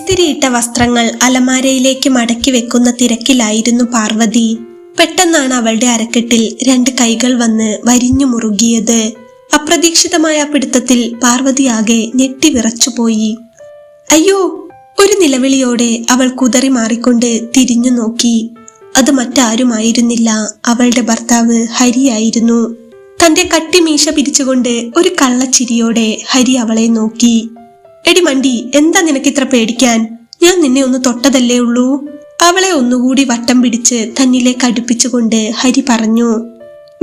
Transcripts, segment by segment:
ഇസ്തിരിയിട്ട വസ്ത്രങ്ങൾ അലമാരയിലേക്ക് മടക്കി വെക്കുന്ന തിരക്കിലായിരുന്നു പാർവതി. പെട്ടെന്നാണ് അവളുടെ അരക്കെട്ടിൽ 2 കൈകൾ വന്ന് വരിഞ്ഞു മുറുകിയത്. അപ്രതീക്ഷിതമായ പിടുത്തത്തിൽ പാർവതി ആകെ ഞെട്ടിവിറച്ചുപോയി. അയ്യോ! ഒരു നിലവിളിയോടെ അവൾ കുതറി മാറിക്കൊണ്ട് തിരിഞ്ഞു നോക്കി. അത് മറ്റാരുമായിരുന്നില്ല, അവളുടെ ഭർത്താവ് ഹരിയായിരുന്നു. തന്റെ കട്ടിമീശ പിരിച്ചുകൊണ്ട് ഒരു കള്ളച്ചിരിയോടെ ഹരി അവളെ നോക്കി. എടി മണ്ടി, എന്താ നിനക്കിത്ര പേടിക്കാൻ? ഞാൻ നിന്നെ ഒന്ന് തൊട്ടതല്ലേ ഉള്ളൂ. അവളെ ഒന്നുകൂടി വട്ടം പിടിച്ച് തന്നിലേക്ക് അടുപ്പിച്ചുകൊണ്ട് ഹരി പറഞ്ഞു.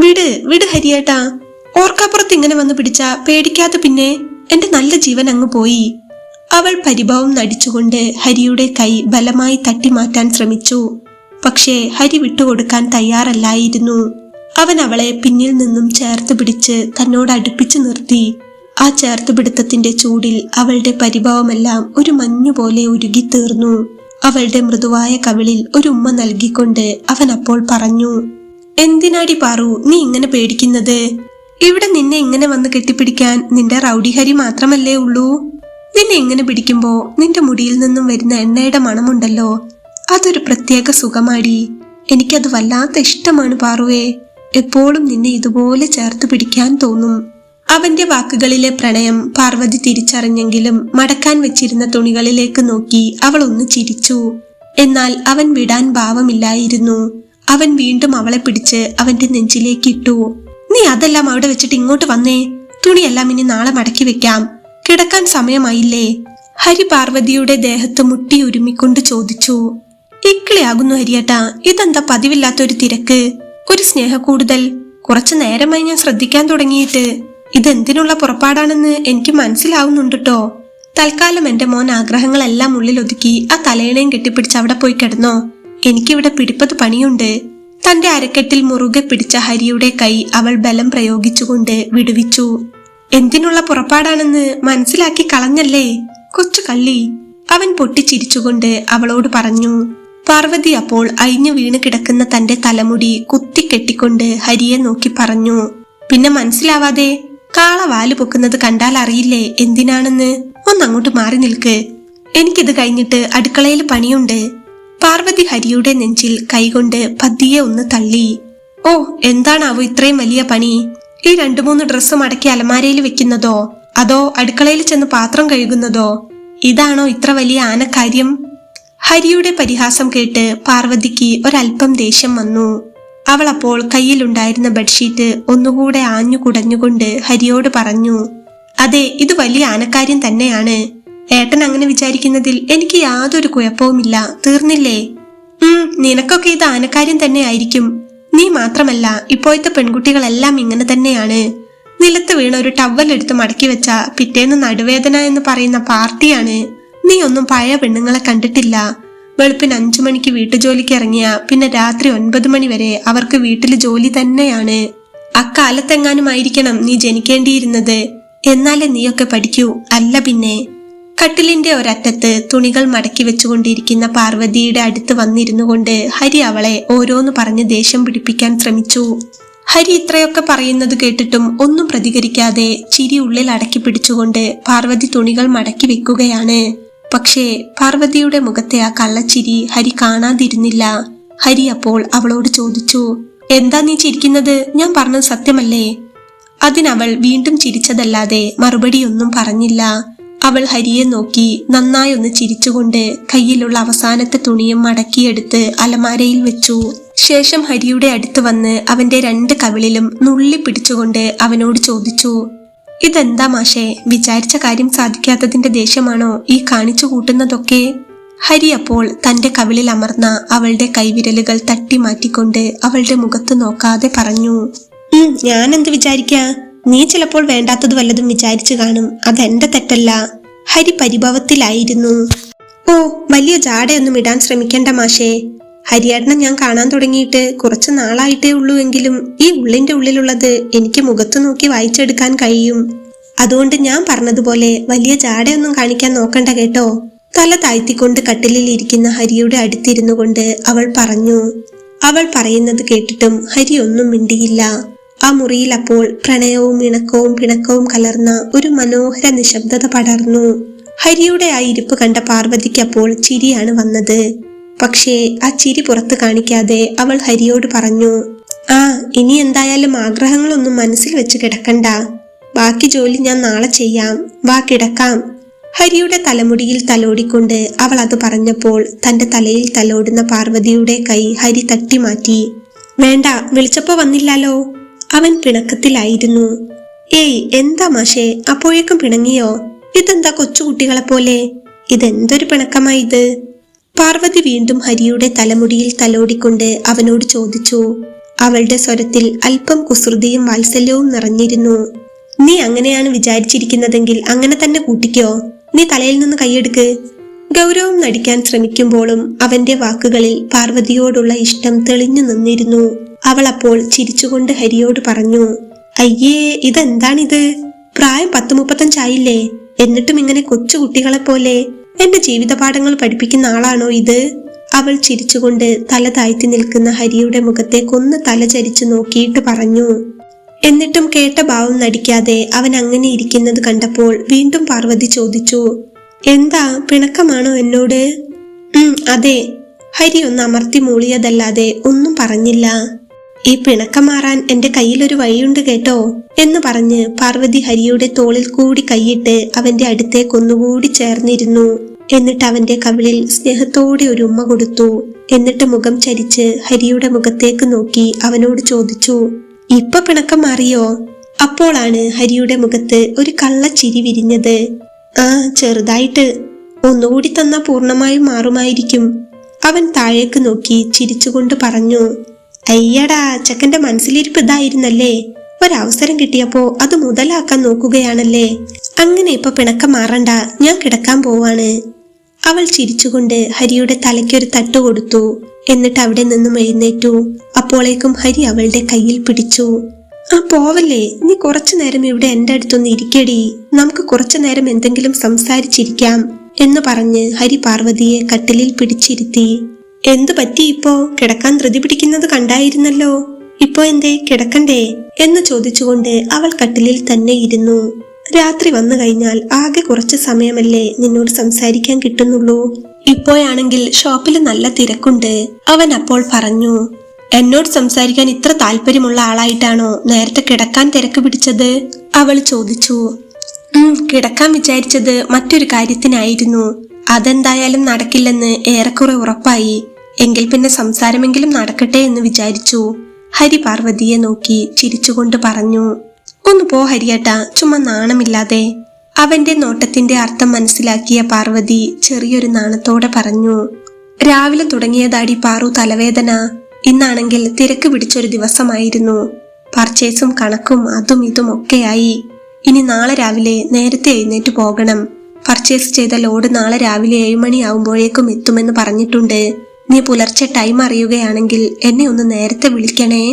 വിട് വിട് ഹരിയേട്ടാ, ഓർക്കാപ്പുറത്ത് ഇങ്ങനെ വന്ന് പിടിച്ചാ പേടിക്കാതെ പിന്നെ എന്റെ നല്ല ജീവൻ അങ്ങ് പോയി. അവൾ പരിഭവം നടിച്ചുകൊണ്ട് ഹരിയുടെ കൈ ബലമായി തട്ടി മാറ്റാൻ ശ്രമിച്ചു. പക്ഷേ ഹരി വിട്ടുകൊടുക്കാൻ തയ്യാറല്ലായിരുന്നു. അവൻ അവളെ പിന്നിൽ നിന്നും ചേർത്ത് പിടിച്ച് തന്നോട് അടുപ്പിച്ചു നിർത്തി. ആ ചേർത്തുപിടുത്തത്തിന്റെ ചൂടിൽ അവളുടെ പരിഭവമെല്ലാം ഒരു മഞ്ഞുപോലെ ഉരുകിത്തീർന്നു. അവളുടെ മൃദുവായ കവിളിൽ ഒരു ഉമ്മ നൽകിക്കൊണ്ട് അവൻ അപ്പോൾ പറഞ്ഞു. എന്തിനാടി പാറു നീ ഇങ്ങനെ പേടിക്കുന്നത്? ഇവിടെ നിന്നെ ഇങ്ങനെ വന്ന് കെട്ടിപ്പിടിക്കാൻ നിന്റെ റൗഡി ഹരി മാത്രമല്ലേ ഉള്ളൂ. നിന്നെ ഇങ്ങനെ പിടിക്കുമ്പോ നിന്റെ മുടിയിൽ നിന്നും വരുന്ന എണ്ണയുടെ മണമുണ്ടല്ലോ, അതൊരു പ്രത്യേക സുഖമാടി. എനിക്കത് വല്ലാത്ത ഇഷ്ടമാണ് പാറുവേ. എപ്പോഴും നിന്നെ ഇതുപോലെ ചേർത്ത് പിടിക്കാൻ തോന്നും. അവന്റെ വാക്കുകളിലെ പ്രണയം പാർവതി തിരിച്ചറിഞ്ഞെങ്കിലും മടക്കാൻ വെച്ചിരുന്ന തുണികളിലേക്ക് നോക്കി അവൾ ഒന്ന് ചിരിച്ചു. എന്നാൽ അവൻ വിടാൻ ഭാവമില്ലായിരുന്നു. അവൻ വീണ്ടും അവളെ പിടിച്ച് അവന്റെ നെഞ്ചിലേക്കിട്ടു. നീ അതെല്ലാം അവിടെ വെച്ചിട്ട് ഇങ്ങോട്ട് വന്നേ. തുണിയെല്ലാം ഇനി നാളെ മടക്കി വെക്കാം. കിടക്കാൻ സമയമായില്ലേ? ഹരി പാർവതിയുടെ ദേഹത്ത് മുട്ടി ഉരുമിക്കൊണ്ട് ചോദിച്ചു. ഇക്കിളിയാകുന്നു ഹരിയേട്ടാ, ഇതെന്താ പതിവില്ലാത്തൊരു തിരക്ക്, ഒരു സ്നേഹ കൂടുതൽ? കുറച്ചു നേരമായി ഞാൻ ശ്രദ്ധിക്കാൻ തുടങ്ങിയിട്ട്. ഇതെന്തിനുള്ള പുറപ്പാടാണെന്ന് എനിക്ക് മനസ്സിലാവുന്നുണ്ടോ? തൽക്കാലം എന്റെ മോൻ ആഗ്രഹങ്ങളെല്ലാം ഉള്ളിലൊതുക്കി ആ തലയണയും കെട്ടിപ്പിടിച്ച് അവിടെ പോയി കിടന്നോ. എനിക്കിവിടെ പിടിപ്പത് പണിയുണ്ട്. തന്റെ അരക്കെട്ടിൽ മുറുകെ പിടിച്ച ഹരിയുടെ കൈ അവൾ ബലം പ്രയോഗിച്ചുകൊണ്ട് വിടുവിച്ചു. എന്തിനുള്ള പുറപ്പാടാണെന്ന് മനസ്സിലാക്കി കളഞ്ഞല്ലേ കൊച്ചു കള്ളി, അവൻ പൊട്ടിച്ചിരിച്ചുകൊണ്ട് അവളോട് പറഞ്ഞു. പാർവതി അപ്പോൾ അഴിഞ്ഞു വീണ് കിടക്കുന്ന തന്റെ തലമുടി കുത്തിക്കെട്ടിക്കൊണ്ട് ഹരിയെ നോക്കി പറഞ്ഞു. പിന്നെ മനസ്സിലാവാതെ കാള വാല് പൊക്കുന്നത് കണ്ടാൽ അറിയില്ലേ എന്തിനാണെന്ന്? ഒന്നങ്ങോട്ട് മാറി നിൽക്ക്, എനിക്കിത് കഴിഞ്ഞിട്ട് അടുക്കളയിൽ പണിയുണ്ട്. പാർവതി ഹരിയുടെ നെഞ്ചിൽ കൈകൊണ്ട് പതിയെ ഒന്ന് തള്ളി. ഓ, എന്താണാവോ ഇത്രയും വലിയ പണി? ഈ 2-3 ഡ്രസ്സ് മടക്കി അലമാരയിൽ വെക്കുന്നതോ അതോ അടുക്കളയിൽ ചെന്ന് പാത്രം കഴുകുന്നതോ? ഇതാണോ ഇത്ര വലിയ ആനക്കാര്യം? ഹരിയുടെ പരിഹാസം കേട്ട് പാർവതിക്ക് ഒരൽപ്പം ദേഷ്യം വന്നു. അവൾ അപ്പോൾ കയ്യിലുണ്ടായിരുന്ന ബെഡ്ഷീറ്റ് ഒന്നുകൂടെ ആഞ്ഞു കുടഞ്ഞുകൊണ്ട് ഹരിയോട് പറഞ്ഞു. അതെ, ഇത് വലിയ ആനക്കാര്യം തന്നെയാണ്. ഏട്ടൻ അങ്ങനെ വിചാരിക്കുന്നതിൽ എനിക്ക് യാതൊരു കുഴപ്പവുമില്ല. തീർന്നില്ലേ? നിനക്കൊക്കെ ഇത് ആനക്കാര്യം തന്നെ ആയിരിക്കും. നീ മാത്രമല്ല, ഇപ്പോഴത്തെ പെൺകുട്ടികളെല്ലാം ഇങ്ങനെ തന്നെയാണ്. നിലത്ത് വീണ ഒരു ടവൽ എടുത്ത് മടക്കി വെച്ച പിറ്റേന്ന് നടുവേദന എന്ന് പറയുന്ന പാർട്ടിയാണ്. നീ ഒന്നും പഴയ പെണ്ണുങ്ങളെ കണ്ടിട്ടില്ല. വെളുപ്പിന് 5 മണിക്ക് വീട്ടുജോലിക്ക് ഇറങ്ങിയ പിന്നെ രാത്രി 9 മണി വരെ അവർക്ക് വീട്ടില് ജോലി തന്നെയാണ്. അക്കാലത്തെങ്ങാനുമായിരിക്കണം നീ ജനിക്കേണ്ടിയിരുന്നത്. എന്നാലേ നീയൊക്കെ പഠിക്കൂ. അല്ല പിന്നെ. കട്ടിലിന്റെ ഒരറ്റത്ത് തുണികൾ മടക്കി വെച്ചുകൊണ്ടിരിക്കുന്ന പാർവതിയുടെ അടുത്ത് വന്നിരുന്നു കൊണ്ട് ഹരി അവളെ ഓരോന്ന് പറഞ്ഞ് ദേഷ്യം പിടിപ്പിക്കാൻ ശ്രമിച്ചു. ഹരി ഇത്രയൊക്കെ പറയുന്നത് കേട്ടിട്ടും ഒന്നും പ്രതികരിക്കാതെ ചിരി ഉള്ളിൽ അടക്കി പിടിച്ചുകൊണ്ട് പാർവതി തുണികൾ മടക്കി വെക്കുകയാണ്. പക്ഷേ പാർവതിയുടെ മുഖത്തെ ആ കള്ളച്ചിരി ഹരി കാണാതിരുന്നില്ല. ഹരി അപ്പോൾ അവളോട് ചോദിച്ചു. എന്താ നീ ചിരിക്കുന്നത്? ഞാൻ പറഞ്ഞത് സത്യമല്ലേ? അതിനവൾ വീണ്ടും ചിരിച്ചതല്ലാതെ മറുപടിയൊന്നും പറഞ്ഞില്ല. അവൾ ഹരിയെ നോക്കി നന്നായി ഒന്ന് ചിരിച്ചുകൊണ്ട് കയ്യിലുള്ള അവസാനത്തെ തുണിയും മടക്കിയെടുത്ത് അലമാരയിൽ വെച്ചു. ശേഷം ഹരിയുടെ അടുത്ത് വന്ന് അവന്റെ 2 കവിളിലും നുള്ളി പിടിച്ചുകൊണ്ട് അവനോട് ചോദിച്ചു. ഇതെന്താ മാഷേ, വിചാരിച്ച കാര്യം സാധിക്കാത്തതിന്റെ ദേഷ്യമാണോ ഈ കാണിച്ചു കൂട്ടുന്നതൊക്കെ? ഹരി അപ്പോൾ തന്റെ കവിളിൽ അമർന്ന അവളുടെ കൈവിരലുകൾ തട്ടി മാറ്റിക്കൊണ്ട് അവളുടെ മുഖത്ത് നോക്കാതെ പറഞ്ഞു. ഞാനെന്ത് വിചാരിക്കാ? നീ ചിലപ്പോൾ വേണ്ടാത്തത് വല്ലതും വിചാരിച്ചു കാണും. അതെന്റെ തെറ്റല്ല. ഹരി പരിഭവത്തിലായിരുന്നു. ഓ, വലിയ ജാടയൊന്നും ഇടാൻ ശ്രമിക്കണ്ട മാഷേ. ഹരിയേട്ടനെ ഞാൻ കാണാൻ തുടങ്ങിയിട്ട് കുറച്ചു നാളായിട്ടേ ഉള്ളൂ എങ്കിലും ഈ ഉള്ളിന്റെ ഉള്ളിലുള്ളത് എനിക്ക് മുഖത്ത് നോക്കി വായിച്ചെടുക്കാൻ കഴിയും. അതുകൊണ്ട് ഞാൻ പറഞ്ഞതുപോലെ വലിയ ജാടയൊന്നും കാണിക്കാൻ നോക്കണ്ട കേട്ടോ. തല താഴ്ത്തിക്കൊണ്ട് കട്ടിലിൽ ഇരിക്കുന്ന ഹരിയുടെ അടുത്തിരുന്നു കൊണ്ട് അവൾ പറഞ്ഞു. അവൾ പറയുന്നത് കേട്ടിട്ടും ഹരി ഒന്നും മിണ്ടിയില്ല. ആ മുറിയിൽ അപ്പോൾ പ്രണയവും ഇണക്കവും പിണക്കവും കലർന്ന ഒരു മനോഹര നിശബ്ദത പടർന്നു. ഹരിയുടെ ആ ഇരിപ്പ് കണ്ട പാർവതിക്ക് അപ്പോൾ ചിരിയാണ് വന്നത്. പക്ഷേ ആ ചിരി പുറത്ത് കാണിക്കാതെ അവൾ ഹരിയോട് പറഞ്ഞു, ആ ഇനി എന്തായാലും ആഗ്രഹങ്ങളൊന്നും മനസ്സിൽ വെച്ച് കിടക്കണ്ട. ബാക്കി ജോലി ഞാൻ നാളെ ചെയ്യാം, വാ കിടക്കാം. ഹരിയുടെ തലമുടിയിൽ തലോടിക്കൊണ്ട് അവൾ അത് പറഞ്ഞപ്പോൾ തന്റെ തലയിൽ തലോടുന്ന പാർവതിയുടെ കൈ ഹരി തട്ടി മാറ്റി. വേണ്ട, വിളിച്ചപ്പോ വന്നില്ലാലോ. അവൻ പിണക്കത്തിലായിരുന്നു. ഏയ് എന്താ മാഷേ, അപ്പോഴേക്കും പിണങ്ങിയോ? ഇതെന്താ കൊച്ചുകുട്ടികളെ പോലെ? ഇതെന്തൊരു പിണക്കമായത്? പാർവതി വീണ്ടും ഹരിയുടെ തലമുടിയിൽ തലോടിക്കൊണ്ട് അവനോട് ചോദിച്ചു. അവളുടെ സ്വരത്തിൽ അല്പം കുസൃതിയും വാത്സല്യവും നിറഞ്ഞിരുന്നു. നീ അങ്ങനെയാണ് വിചാരിച്ചിരിക്കുന്നതെങ്കിൽ അങ്ങനെ തന്നെ കൂട്ടിക്കോ. നീ തലയിൽ നിന്ന് കൈയെടുക്ക്. ഗൗരവം നടിക്കാൻ ശ്രമിക്കുമ്പോഴും അവന്റെ വാക്കുകളിൽ പാർവതിയോടുള്ള ഇഷ്ടം തെളിഞ്ഞു നിന്നിരുന്നു. അവൾ അപ്പോൾ ചിരിച്ചുകൊണ്ട് ഹരിയോട് പറഞ്ഞു, അയ്യേ ഇതെന്താണിത്? പ്രായം 10-35 ആയില്ലേ, എന്നിട്ടും ഇങ്ങനെ കൊച്ചുകുട്ടികളെ പോലെ? എന്റെ ജീവിതപാഠങ്ങൾ പഠിപ്പിക്കുന്ന ആളാണോ ഇത്? അവൾ ചിരിച്ചുകൊണ്ട് തല താഴ്ത്തി നിൽക്കുന്ന ഹരിയുടെ മുഖത്തേക്കൊന്ന് തലചരിച്ചു നോക്കിയിട്ട് പറഞ്ഞു. എന്നിട്ടും കേട്ട ഭാവം നടിക്കാതെ അവൻ അങ്ങനെ ഇരിക്കുന്നത് കണ്ടപ്പോൾ വീണ്ടും പാർവതി ചോദിച്ചു, എന്താ പിണക്കമാണോ എന്നോട്? അതെ. ഹരി ഒന്ന് അമർത്തി മൂളിയതല്ലാതെ ഒന്നും പറഞ്ഞില്ല. ഈ പിണക്കം മാറാൻ എന്റെ കയ്യിലൊരു വഴിയുണ്ട് കേട്ടോ എന്ന് പറഞ്ഞ് പാർവതി ഹരിയുടെ തോളിൽ കൂടി കൈയിട്ട് അവന്റെ അടുത്തേക്കൊന്നുകൂടി ചേർന്നിരുന്നു. എന്നിട്ട് അവന്റെ കവിളിൽ സ്നേഹത്തോടെ ഒരു ഉമ്മ കൊടുത്തു. എന്നിട്ട് മുഖം ചരിച്ച് ഹരിയുടെ മുഖത്തേക്ക് നോക്കി അവനോട് ചോദിച്ചു, ഇപ്പൊ പിണക്കം മാറിയോ? അപ്പോളാണ് ഹരിയുടെ മുഖത്ത് ഒരു കള്ളച്ചിരി വിരിഞ്ഞത്. ആ ചെറുതായിട്ട്. ഒന്നുകൂടി തന്നാ പൂർണ്ണമായും മാറുമായിരിക്കും. അവൻ താഴേക്ക് നോക്കി ചിരിച്ചുകൊണ്ട് പറഞ്ഞു. അയ്യടാ, ചെക്കന്റെ മനസ്സിലിരിപ്പ് ഇതായിരുന്നല്ലേ? ഒരവസരം കിട്ടിയപ്പോ അത് മുതലാക്കാൻ നോക്കുകയാണല്ലേ? അങ്ങനെ ഇപ്പൊ പിണക്കം മാറണ്ട, ഞാൻ കിടക്കാൻ പോവാണ്. അവൾ ചിരിച്ചുകൊണ്ട് ഹരിയുടെ തലയ്ക്കൊരു തട്ട് കൊടുത്തു. എന്നിട്ട് അവിടെ നിന്നും എഴുന്നേറ്റു. അപ്പോഴേക്കും ഹരി അവളുടെ കയ്യിൽ പിടിച്ചു. ആ പോവല്ലേ, നീ കുറച്ചു നേരം ഇവിടെ എന്റെ അടുത്തൊന്ന് ഇരിക്കടി, നമുക്ക് കുറച്ചു നേരം എന്തെങ്കിലും സംസാരിച്ചിരിക്കാം എന്ന് പറഞ്ഞ് ഹരി പാർവതിയെ കട്ടിലിൽ പിടിച്ചിരുത്തി. എന്തു പറ്റി ഇപ്പോ? കിടക്കാൻ ധൃതി പിടിക്കുന്നത് കണ്ടായിരുന്നല്ലോ. ഇപ്പോ എന്തേ കിടക്കണ്ടേ എന്ന് ചോദിച്ചുകൊണ്ട് അവൾ കട്ടിലിൽ തന്നെ ഇരുന്നു. രാത്രി വന്നു കഴിഞ്ഞാൽ ആകെ കുറച്ച് സമയമല്ലേ നിന്നോട് സംസാരിക്കാൻ കിട്ടുന്നുള്ളൂ. ഇപ്പോഴാണെങ്കിൽ ഷോപ്പിൽ നല്ല തിരക്കുണ്ട്. അവൻ അപ്പോൾ പറഞ്ഞു. എന്നോട് സംസാരിക്കാൻ ഇത്ര താല്പര്യമുള്ള ആളായിട്ടാണോ നേരത്തെ കിടക്കാൻ തിരക്ക് പിടിച്ചത്? അവൾ ചോദിച്ചു. കിടക്കാൻ വിചാരിച്ചത് മറ്റൊരു കാര്യത്തിനായിരുന്നു. അതെന്തായാലും നടക്കില്ലെന്ന് ഏറെക്കുറെ ഉറപ്പായി. എങ്കിൽ പിന്നെ സംസാരമെങ്കിലും നടക്കട്ടെ എന്ന് വിചാരിച്ചു. ഹരി പാർവതിയെ നോക്കി ചിരിച്ചുകൊണ്ട് പറഞ്ഞു. ഒന്ന് പോ ഹരിയേട്ടാ, ചുമ്മാ നാണമില്ലാതെ. അവന്റെ നോട്ടത്തിന്റെ അർത്ഥം മനസ്സിലാക്കിയ പാർവതി ചെറിയൊരു നാണത്തോടെ പറഞ്ഞു. രാവിലെ തുടങ്ങിയതാടി പാറു തലവേദന. ഇന്നാണെങ്കിൽ തിരക്ക് പിടിച്ചൊരു ദിവസമായിരുന്നു. പർച്ചേസും കണക്കും അതും ഇതും ഒക്കെയായി. ഇനി നാളെ രാവിലെ നേരത്തെ എഴുന്നേറ്റ് പോകണം. പർച്ചേസ് ചെയ്ത ലോഡ് നാളെ രാവിലെ 7 മണിയാവുമ്പോഴേക്കും എത്തുമെന്ന് പറഞ്ഞിട്ടുണ്ട്. നീ പുലർച്ചെ ടൈം അറിയുകയാണെങ്കിൽ എന്നെ ഒന്ന് നേരത്തെ വിളിക്കണേ.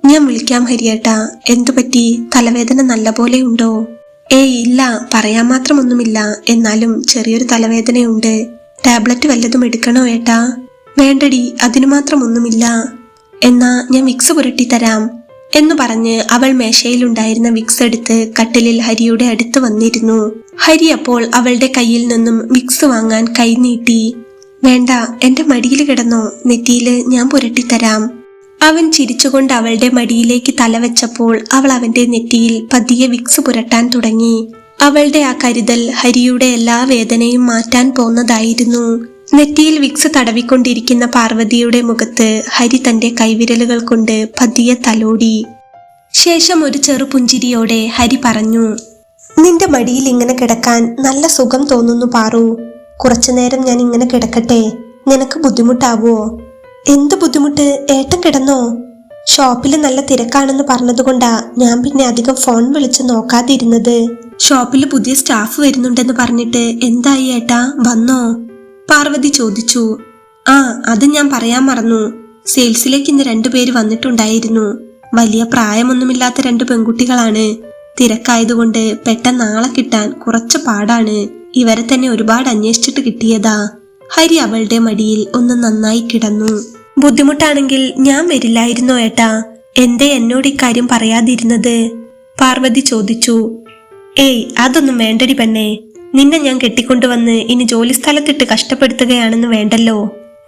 ഞാൻ വിളിക്കാം ഹരിയേട്ടാ. എന്തു പറ്റി? തലവേദന നല്ല പോലെ ഉണ്ടോ? ഏയ് ഇല്ല, പറയാൻ മാത്രമൊന്നുമില്ല. എന്നാലും ചെറിയൊരു തലവേദനയുണ്ട്. ടാബ്ലറ്റ് വല്ലതും എടുക്കണോ ഏട്ടാ? വേണ്ടടി, അതിനു മാത്രം ഒന്നുമില്ല. എന്നാ ഞാൻ വിക്സ് പുരട്ടി തരാം എന്ന് പറഞ്ഞ് അവൾ മേശയിലുണ്ടായിരുന്ന വിക്സ് എടുത്ത് കട്ടിലിൽ ഹരിയുടെ അടുത്ത് വന്നിരുന്നു. ഹരി അപ്പോൾ അവളുടെ കയ്യിൽ നിന്നും വിക്സ് വാങ്ങാൻ കൈ നീട്ടി. വേണ്ട, എന്റെ മടിയിൽ കിടന്നോ, നെറ്റിയില് ഞാൻ പുരട്ടിത്തരാം. അവൻ ചിരിച്ചുകൊണ്ട് അവളുടെ മടിയിലേക്ക് തലവെച്ചപ്പോൾ അവൾ അവന്റെ നെറ്റിയിൽ പതിയെ വിക്സ് പുരട്ടാൻ തുടങ്ങി. അവളുടെ ആ കരുതൽ ഹരിയുടെ എല്ലാ വേദനയും മാറ്റാൻ പോന്നതായിരുന്നു. നെറ്റിയിൽ വിക്സ് തടവിക്കൊണ്ടിരിക്കുന്ന പാർവതിയുടെ മുഖത്ത് ഹരി തന്റെ കൈവിരലുകൾ കൊണ്ട് പതിയെ തലോടി. ശേഷം ഒരു ചെറുപുഞ്ചിരിയോടെ ഹരി പറഞ്ഞു. നിന്റെ മടിയിൽ ഇങ്ങനെ കിടക്കാൻ നല്ല സുഖം തോന്നുന്നു പാറു. കുറച്ചുനേരം ഞാൻ ഇങ്ങനെ കിടക്കട്ടെ? നിനക്ക് ബുദ്ധിമുട്ടാവോ? എന്ത് ബുദ്ധിമുട്ട്? ഏട്ടൻ കിടന്നോ? ഷോപ്പിൽ നല്ല തിരക്കാണെന്ന് പറഞ്ഞതുകൊണ്ടാ ഞാൻ പിന്നെ അധികം ഫോൺ വിളിച്ച് നോക്കാതിരുന്നത്. ഷോപ്പിൽ പുതിയ സ്റ്റാഫ് വരുന്നുണ്ടെന്ന് പറഞ്ഞിട്ട് എന്തായി ഏട്ടാ, വന്നോ? പാർവതി ചോദിച്ചു. ആ, അത് ഞാൻ പറയാൻ മറന്നു. സെയിൽസിലേക്ക് ഇന്ന് 2 പേര് വന്നിട്ടുണ്ടായിരുന്നു. വലിയ പ്രായമൊന്നുമില്ലാത്ത 2 പെൺകുട്ടികളാണ്. തിരക്കായതുകൊണ്ട് പെട്ടെന്ന് ആളെ കിട്ടാൻ കുറച്ച് പാടാണ്. ഇവരെ തന്നെ ഒരുപാട് അന്വേഷിച്ചിട്ട് കിട്ടിയതാ. ഹരി അവളുടെ മടിയിൽ ഒന്ന് നന്നായി കിടന്നു. ബുദ്ധിമുട്ടാണെങ്കിൽ ഞാൻ വരില്ലായിരുന്നോ ഏട്ടാ? എന്തേ എന്നോട് ഇക്കാര്യം പറയാതിരുന്നത്? പാർവതി ചോദിച്ചു. ഏയ് അതൊന്നും വേണ്ടടി പെണ്ണേ. നിന്നെ ഞാൻ കെട്ടിക്കൊണ്ടുവന്ന് ഇനി ജോലിസ്ഥലത്തിട്ട് കഷ്ടപ്പെടുത്തുകയാണെന്ന് വേണ്ടല്ലോ.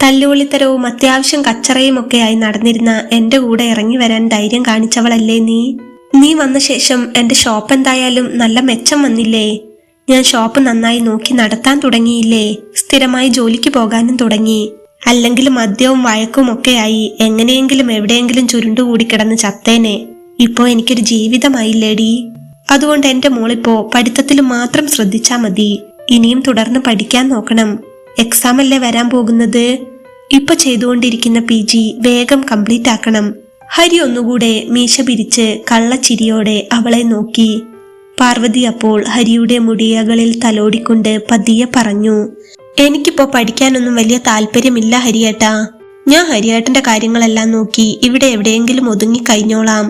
തല്ലുകൊള്ളിത്തരവും അത്യാവശ്യം കച്ചറയും ഒക്കെയായി നടന്നിരുന്ന എന്റെ കൂടെ ഇറങ്ങി വരാൻ ധൈര്യം കാണിച്ചവളല്ലേ നീ. നീ വന്ന ശേഷം എന്റെ ഷോപ്പ് എന്തായാലും നല്ല മെച്ചം വന്നില്ലേ. ഞാൻ ഷോപ്പ് നന്നായി നോക്കി നടത്താൻ തുടങ്ങിയില്ലേ. സ്ഥിരമായി ജോലിക്ക് പോകാനും തുടങ്ങി. അല്ലെങ്കിൽ മദ്യവും വഴക്കും ഒക്കെയായി എങ്ങനെയെങ്കിലും എവിടെയെങ്കിലും ചുരുണ്ടുകൂടി കിടന്ന് ചത്തേനെ. ഇപ്പോ എനിക്കൊരു ജീവിതമായില്ലേടി. അതുകൊണ്ട് എന്റെ മോളിപ്പോ പഠിത്തത്തിൽ മാത്രം ശ്രദ്ധിച്ചാ മതി. ഇനിയും തുടർന്ന് പഠിക്കാൻ നോക്കണം. എക്സാം അല്ലേ വരാൻ പോകുന്നത്. ഇപ്പൊ ചെയ്തുകൊണ്ടിരിക്കുന്ന PG വേഗം കംപ്ലീറ്റ് ആക്കണം. ഹരി ഒന്നുകൂടെ മീശ പിരിച്ച് കള്ളച്ചിരിയോടെ അവളെ നോക്കി. പാർവതി അപ്പോൾ ഹരിയുടെ മുടിയകളിൽ തലോടിക്കൊണ്ട് പതിയെ പറഞ്ഞു, എനിക്കിപ്പോ പഠിക്കാനൊന്നും വലിയ താല്പര്യമില്ല ഹരിയേട്ടാ. ഞാൻ ഹരിയേട്ടന്റെ കാര്യങ്ങളെല്ലാം നോക്കി ഇവിടെ എവിടെയെങ്കിലും ഒതുങ്ങി കഴിഞ്ഞോളാം.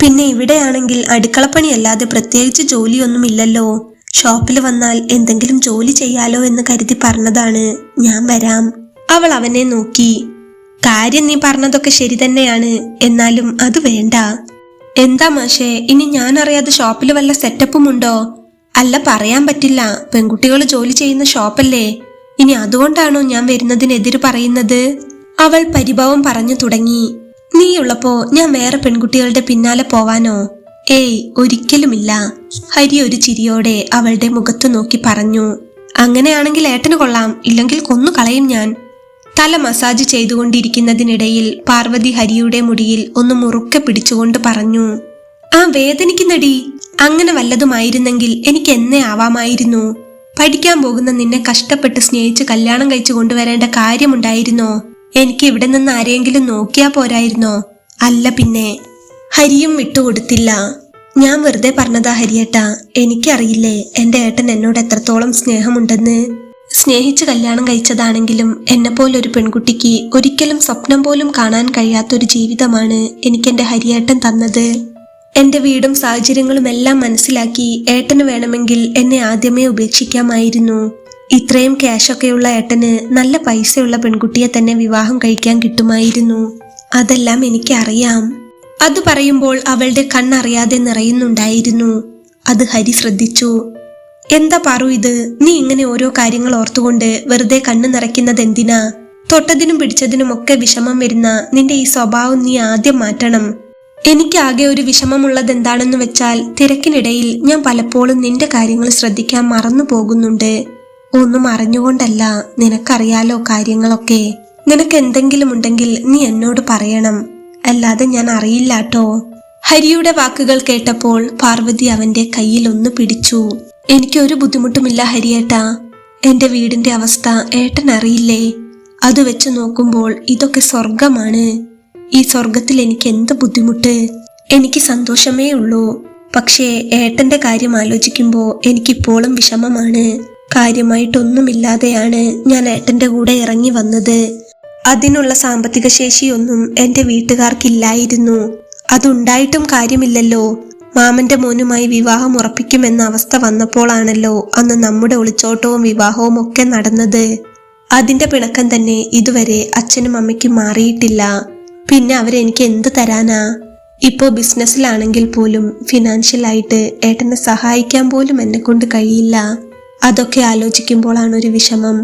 പിന്നെ ഇവിടെയാണെങ്കിൽ അടുക്കളപ്പണിയല്ലാതെ പ്രത്യേകിച്ച് ജോലിയൊന്നും ഇല്ലല്ലോ. ഷോപ്പിൽ വന്നാൽ എന്തെങ്കിലും ജോലി ചെയ്യാലോ എന്ന് കരുതി പറഞ്ഞതാണ്. ഞാൻ വരാം. അവൾ അവനെ നോക്കി. കാര്യം നീ പറഞ്ഞതൊക്കെ ശരി തന്നെയാണ്, എന്നാലും അത് വേണ്ട. എന്താ മാഷേ, ഇനി ഞാൻ അറിയാതെ ഷോപ്പിൽ വല്ല സെറ്റപ്പും ഉണ്ടോ? അല്ല, പറയാൻ പറ്റില്ല. പെൺകുട്ടികൾ ജോലി ചെയ്യുന്ന ഷോപ്പല്ലേ. ഇനി അതുകൊണ്ടാണോ ഞാൻ വരുന്നതിനെതിര് പറയുന്നത്? അവൾ പരിഭവം പറഞ്ഞു തുടങ്ങി. നീയുള്ളപ്പോ ഞാൻ വേറെ പെൺകുട്ടികളുടെ പിന്നാലെ പോവാനോ? ഏയ്, ഒരിക്കലുമില്ല. ഹരി ഒരു ചിരിയോടെ അവളുടെ മുഖത്ത് നോക്കി പറഞ്ഞു. അങ്ങനെയാണെങ്കിൽ ഏട്ടന് കൊള്ളാം, ഇല്ലെങ്കിൽ കൊന്നു കളയും ഞാൻ. തല മസാജ് ചെയ്തുകൊണ്ടിരിക്കുന്നതിനിടയിൽ പാർവതി ഹരിയുടെ മുടിയിൽ ഒന്ന് മുറുക്കെ പിടിച്ചുകൊണ്ട് പറഞ്ഞു, ആ വേദനിക്കുന്നടി. അങ്ങനെ വല്ലതുമായിരുന്നെങ്കിൽ എനിക്ക് എന്നേ ആവാമായിരുന്നു. പഠിക്കാൻ പോകുന്ന നിന്നെ കഷ്ടപ്പെട്ട് സ്നേഹിച്ച് കല്യാണം കഴിച്ചു കൊണ്ടുവരേണ്ട കാര്യമുണ്ടായിരുന്നോ? എനിക്ക് ഇവിടെ നിന്ന് ആരെങ്കിലും നോക്കിയാ പോരായിരുന്നോ? അല്ല പിന്നെ. ഹരിയും വിട്ടുകൊടുത്തില്ല. ഞാൻ വെറുതെ പറഞ്ഞതാ ഹരിയേട്ടാ. എനിക്കറിയില്ലേ എന്റെ ഏട്ടൻ എന്നോട് എത്രത്തോളം സ്നേഹമുണ്ടെന്ന്. സ്നേഹിച്ച് കല്യാണം കഴിച്ചതാണെങ്കിലും എന്നെപ്പോലൊരു പെൺകുട്ടിക്ക് ഒരിക്കലും സ്വപ്നം പോലും കാണാൻ കഴിയാത്തൊരു ജീവിതമാണ് എനിക്കെന്റെ ഹരിയേട്ടൻ തന്നത്. എന്റെ വീടും സാഹചര്യങ്ങളും എല്ലാം മനസ്സിലാക്കി ഏട്ടന് വേണമെങ്കിൽ എന്നെ ആദ്യമേ ഉപേക്ഷിക്കാമായിരുന്നു. ഇത്രയും ക്യാഷൊക്കെയുള്ള ഏട്ടന് നല്ല പൈസയുള്ള പെൺകുട്ടിയെ തന്നെ വിവാഹം കഴിക്കാൻ കിട്ടുമായിരുന്നു. അതെല്ലാം എനിക്കറിയാം. അത് പറയുമ്പോൾ അവളുടെ കണ്ണറിയാതെ നിറയുന്നുണ്ടായിരുന്നു. അത് ഹരി ശ്രദ്ധിച്ചു. എന്താ പാറു ഇത്? നീ ഇങ്ങനെ ഓരോ കാര്യങ്ങൾ ഓർത്തുകൊണ്ട് വെറുതെ കണ്ണ് നിറയ്ക്കുന്നത് എന്തിനാ? തൊട്ടതിനും പിടിച്ചതിനുമൊക്കെ വിഷമം വരുന്ന നിന്റെ ഈ സ്വഭാവം നീ ആദ്യം മാറ്റണം. എനിക്കാകെ ഒരു വിഷമമുള്ളത് എന്താണെന്ന് വെച്ചാൽ തിരക്കിനിടയിൽ ഞാൻ പലപ്പോഴും നിന്റെ കാര്യങ്ങൾ ശ്രദ്ധിക്കാൻ മറന്നു പോകുന്നുണ്ട്. ഒന്നും അറിഞ്ഞുകൊണ്ടല്ല, നിനക്കറിയാലോ കാര്യങ്ങളൊക്കെ. നിനക്ക് എന്തെങ്കിലും ഉണ്ടെങ്കിൽ നീ എന്നോട് പറയണം, അല്ലാതെ ഞാൻ അറിയില്ലാട്ടോ. ഹരിയുടെ വാക്കുകൾ കേട്ടപ്പോൾ പാർവതി അവന്റെ കയ്യിൽ ഒന്ന് പിടിച്ചു. എനിക്കൊരു ബുദ്ധിമുട്ടുമില്ല ഹരിയേട്ടാ. എന്റെ വീടിന്റെ അവസ്ഥ ഏട്ടൻ അറിയില്ലേ? അത് വെച്ച് നോക്കുമ്പോൾ ഇതൊക്കെ സ്വർഗമാണ്. ഈ സ്വർഗത്തിൽ എനിക്ക് എന്ത് ബുദ്ധിമുട്ട്? എനിക്ക് സന്തോഷമേ ഉള്ളൂ. പക്ഷേ ഏട്ടന്റെ കാര്യം ആലോചിക്കുമ്പോൾ എനിക്കിപ്പോഴും വിഷമമാണ്. കാര്യമായിട്ടൊന്നുമില്ലാതെയാണ് ഞാൻ ഏട്ടന്റെ കൂടെ ഇറങ്ങി വന്നത്. അതിനുള്ള സാമ്പത്തിക ശേഷിയൊന്നും എന്റെ വീട്ടുകാർക്കില്ലായിരുന്നു. അതുണ്ടായിട്ടും കാര്യമില്ലല്ലോ. മാമന്റെ മോനുമായി വിവാഹം ഉറപ്പിക്കുമെന്ന അവസ്ഥ വന്നപ്പോഴാണല്ലോ അന്ന് നമ്മുടെ ഒളിച്ചോട്ടവും വിവാഹവും ഒക്കെ നടന്നത്. അതിന്റെ പിണക്കം തന്നെ ഇതുവരെ അച്ഛനും അമ്മയ്ക്കും മാറിയിട്ടില്ല. പിന്നെ അവരെനിക്ക് എന്ത് തരാനാ? ഇപ്പോ ബിസിനസ്സിലാണെങ്കിൽ പോലും ഫിനാൻഷ്യലായിട്ട് ഏട്ടനെ സഹായിക്കാൻ പോലും എന്നെ കൊണ്ട് കഴിയില്ല. അതൊക്കെ ആലോചിക്കുമ്പോഴാണ് ഒരു വിഷമം.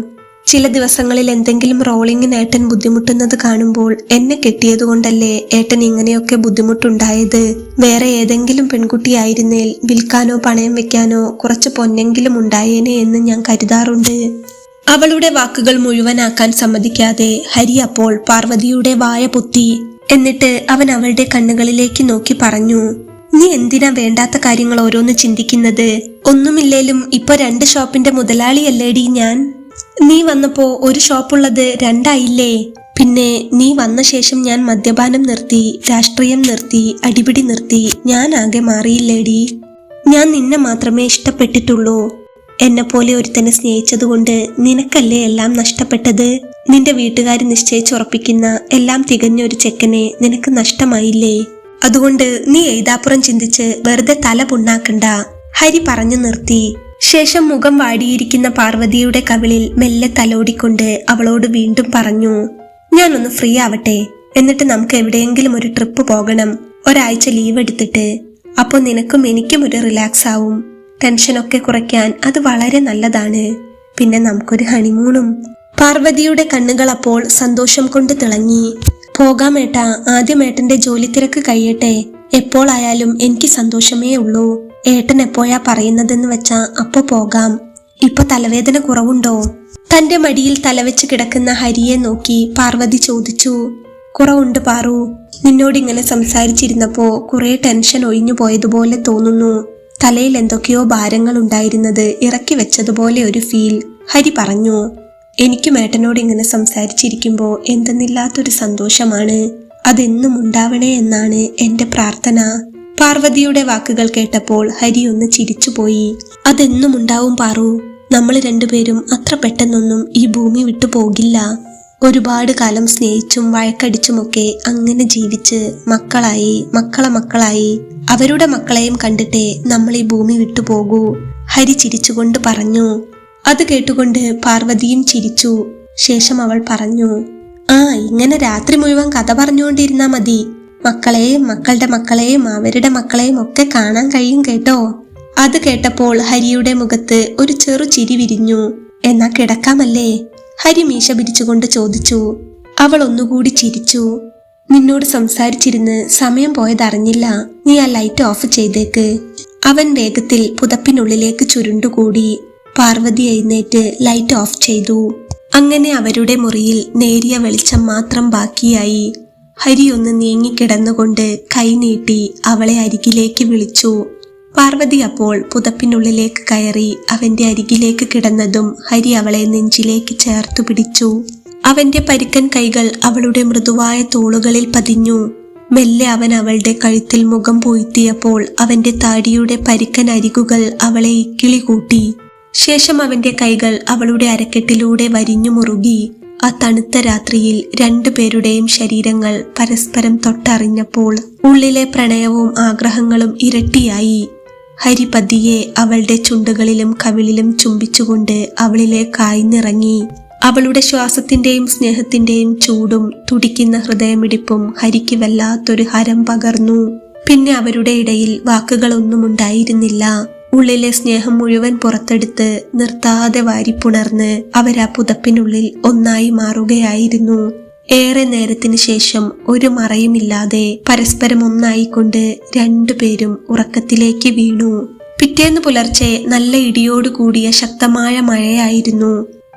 ചില ദിവസങ്ങളിൽ എന്തെങ്കിലും റോളിങ്ങിന് ഏട്ടൻ ബുദ്ധിമുട്ടുന്നത് കാണുമ്പോൾ എന്നെ കെട്ടിയത് കൊണ്ടല്ലേ ഏട്ടൻ ഇങ്ങനെയൊക്കെ ബുദ്ധിമുട്ടുണ്ടായത്. വേറെ ഏതെങ്കിലും പെൺകുട്ടിയായിരുന്നേൽ വിൽക്കാനോ പണയം വെക്കാനോ കുറച്ച് പൊന്നെങ്കിലും ഉണ്ടായേനെ എന്ന് ഞാൻ കരുതാറുണ്ട്. അവളുടെ വാക്കുകൾ മുഴുവനാക്കാൻ സമ്മതിക്കാതെ ഹരി അപ്പോൾ പാർവതിയുടെ വായ പൊത്തി. എന്നിട്ട് അവൻ അവളുടെ കണ്ണുകളിലേക്ക് നോക്കി പറഞ്ഞു, നീ എന്തിനാ വേണ്ടാത്ത കാര്യങ്ങൾ ഓരോന്ന് ചിന്തിക്കുന്നത്? ഒന്നുമില്ലേലും ഇപ്പൊ 2 ഷോപ്പിന്റെ മുതലാളിയല്ലേടി ഞാൻ. നീ വന്നപ്പോ ഒരു ഷോപ്പുള്ളത് 2 ആയില്ലേ? പിന്നെ നീ വന്ന ശേഷം ഞാൻ മദ്യപാനം നിർത്തി, രാഷ്ട്രീയം നിർത്തി, അടിപിടി നിർത്തി. ഞാൻ ആകെ മാറിയില്ലേടി. ഞാൻ നിന്നെ മാത്രമേ ഇഷ്ടപ്പെട്ടിട്ടുള്ളൂ. എന്നെ പോലെ ഒരുത്തനെ സ്നേഹിച്ചതുകൊണ്ട് നിനക്കല്ലേ എല്ലാം നഷ്ടപ്പെട്ടത്. നിന്റെ വീട്ടുകാർ നിശ്ചയിച്ചുറപ്പിക്കുന്ന എല്ലാം തികഞ്ഞ ഒരു ചെക്കനെ നിനക്ക് നഷ്ടമായില്ലേ? അതുകൊണ്ട് നീ എഴുതാപ്പുറം ചിന്തിച്ച് വെറുതെ തല പുണ്ണാക്കണ്ട. ഹരി പറഞ്ഞു നിർത്തി. ശേഷം മുഖം വാടിയിരിക്കുന്ന പാർവതിയുടെ കവിളിൽ മെല്ലെ തലോടിക്കൊണ്ട് അവളോട് വീണ്ടും പറഞ്ഞു, ഞാനൊന്ന് ഫ്രീ ആവട്ടെ, എന്നിട്ട് നമുക്ക് എവിടെയെങ്കിലും ഒരു ട്രിപ്പ് പോകണം. ഒരാഴ്ച ലീവ് എടുത്തിട്ട്. അപ്പൊ നിനക്കും എനിക്കും ഒരു റിലാക്സ് ആവും. ടെൻഷനൊക്കെ കുറയ്ക്കാൻ അത് വളരെ നല്ലതാണ്. പിന്നെ നമുക്കൊരു ഹണിമൂണും. പാർവതിയുടെ കണ്ണുകൾ അപ്പോൾ സന്തോഷം കൊണ്ട് തിളങ്ങി. പോകാമേട്ടാ, ആദ്യം ഏട്ടന്റെ ജോലി തിരക്ക് കഴിയട്ടെ. എപ്പോഴായാലും എനിക്ക് സന്തോഷമേ ഉള്ളൂ. ഏട്ടൻ എപ്പോഴാ പറയുന്നതെന്ന് വെച്ചാ അപ്പൊ പോകാം. ഇപ്പൊ തലവേദന കുറവുണ്ടോ? തന്റെ മടിയിൽ തലവെച്ച് കിടക്കുന്ന ഹരിയെ നോക്കി പാർവതി ചോദിച്ചു. കുറവുണ്ട് പാറു. നിന്നോടിങ്ങനെ സംസാരിച്ചിരുന്നപ്പോ കുറെ ടെൻഷൻ ഒഴിഞ്ഞു പോയതുപോലെ തോന്നുന്നു. തലയിൽ എന്തൊക്കെയോ ഭാരങ്ങൾ ഉണ്ടായിരുന്നത് ഇറക്കി വെച്ചതുപോലെ ഒരു ഫീൽ. ഹരി പറഞ്ഞു. എനിക്കും ഏട്ടനോട് ഇങ്ങനെ സംസാരിച്ചിരിക്കുമ്പോ എന്തെന്നില്ലാത്തൊരു സന്തോഷമാണ്. അതെന്നും ഉണ്ടാവണേ എന്നാണ് എന്റെ പ്രാർത്ഥന. പാർവതിയുടെ വാക്കുകൾ കേട്ടപ്പോൾ ഹരി ഒന്ന് ചിരിച്ചുപോയി. അതെന്നും ഉണ്ടാവും പാറു. നമ്മൾ രണ്ടുപേരും അത്ര പെട്ടെന്നൊന്നും ഈ ഭൂമി വിട്ടു പോകില്ല. ഒരുപാട് കാലം സ്നേഹിച്ചും വഴക്കടിച്ചുമൊക്കെ അങ്ങനെ ജീവിച്ച് മക്കളായി, മക്കളായി അവരുടെ മക്കളെയും കണ്ടിട്ടേ നമ്മൾ ഈ ഭൂമി വിട്ടുപോകൂ. ഹരി ചിരിച്ചുകൊണ്ട് പറഞ്ഞു. അത് കേട്ടുകൊണ്ട് പാർവതിയും ചിരിച്ചു. ശേഷം അവൾ പറഞ്ഞു. ഇങ്ങനെ രാത്രി മുഴുവൻ കഥ പറഞ്ഞുകൊണ്ടിരുന്നാ മതി. മക്കളെയും മക്കളുടെ മക്കളെയും അവരുടെ മക്കളെയും ഒക്കെ കാണാൻ കഴിയും കേട്ടോ. അത് കേട്ടപ്പോൾ ഹരിയുടെ മുഖത്ത് ഒരു ചെറു ചിരി വിരിഞ്ഞു. എന്നാ കിടക്കാമല്ലേ? ഹരി മീശ പിരിച്ചുകൊണ്ട് ചോദിച്ചു. അവൾ ഒന്നുകൂടി ചിരിച്ചു. നിന്നോട് സംസാരിച്ചിരുന്ന് സമയം പോയതറിഞ്ഞില്ല. നീ ആ ലൈറ്റ് ഓഫ് ചെയ്തേക്ക്. അവൻ വേഗത്തിൽ പുതപ്പിനുള്ളിലേക്ക് ചുരുണ്ടുകൂടി. പാർവതി എഴുന്നേറ്റ് ലൈറ്റ് ഓഫ് ചെയ്തു. അങ്ങനെ അവരുടെ മുറിയിൽ നേരിയ വെളിച്ചം മാത്രം ബാക്കിയായി. ഹരി ഒന്ന് നീങ്ങിക്കിടന്നുകൊണ്ട് കൈ നീട്ടി അവളെ അരികിലേക്ക് വിളിച്ചു. പാർവതി അപ്പോൾ പുതപ്പിനുള്ളിലേക്ക് കയറി അവന്റെ അരികിലേക്ക് കിടന്നതും ഹരി അവളെ നെഞ്ചിലേക്ക് ചേർത്തു പിടിച്ചു. അവന്റെ പരുക്കൻ കൈകൾ അവളുടെ മൃദുവായ തോളുകളിൽ പതിഞ്ഞു. മെല്ലെ അവൻ അവളുടെ കഴുത്തിൽ മുഖം പൂഴ്ത്തിയപ്പോൾ അവന്റെ താടിയുടെ പരുക്കൻ അരികുകൾ അവളെ ഇക്കിളി കൂട്ടി. ശേഷം അവന്റെ കൈകൾ അവളുടെ അരക്കെട്ടിലൂടെ വരിഞ്ഞു മുറുകി. ആ തണുത്ത രാത്രിയിൽ രണ്ടുപേരുടെയും ശരീരങ്ങൾ പരസ്പരം തൊട്ടറിഞ്ഞപ്പോൾ ഉള്ളിലെ പ്രണയവും ആഗ്രഹങ്ങളും ഇരട്ടിയായി. ഹരി പതിയെ അവളുടെ ചുണ്ടുകളിലും കവിളിലും ചുംബിച്ചുകൊണ്ട് അവളിലേക്കായി നിറങ്ങി. അവളുടെ ശ്വാസത്തിന്റെയും സ്നേഹത്തിന്റെയും ചൂടും തുടിക്കുന്ന ഹൃദയമിടിപ്പും ഹരിക്ക് വല്ലാത്തൊരു ഹരം പകർന്നു. പിന്നെ അവരുടെ ഇടയിൽ വാക്കുകളൊന്നും ഉണ്ടായിരുന്നില്ല. ഉള്ളിലെ സ്നേഹം മുഴുവൻ പുറത്തെടുത്ത് നിർത്താതെ വാരിപ്പുണർന്ന് അവരാ പുതപ്പിനുള്ളിൽ ഒന്നായി മാറുകയായിരുന്നു. ഏറെ നേരത്തിന് ശേഷം ഒരു മറയുമില്ലാതെ പരസ്പരം ഒന്നായിക്കൊണ്ട് രണ്ടുപേരും ഉറക്കത്തിലേക്ക് വീണു. പിറ്റേന്ന് പുലർച്ചെ നല്ല ഇടിയോട് കൂടിയ ശക്തമായ മഴയായിരുന്നു.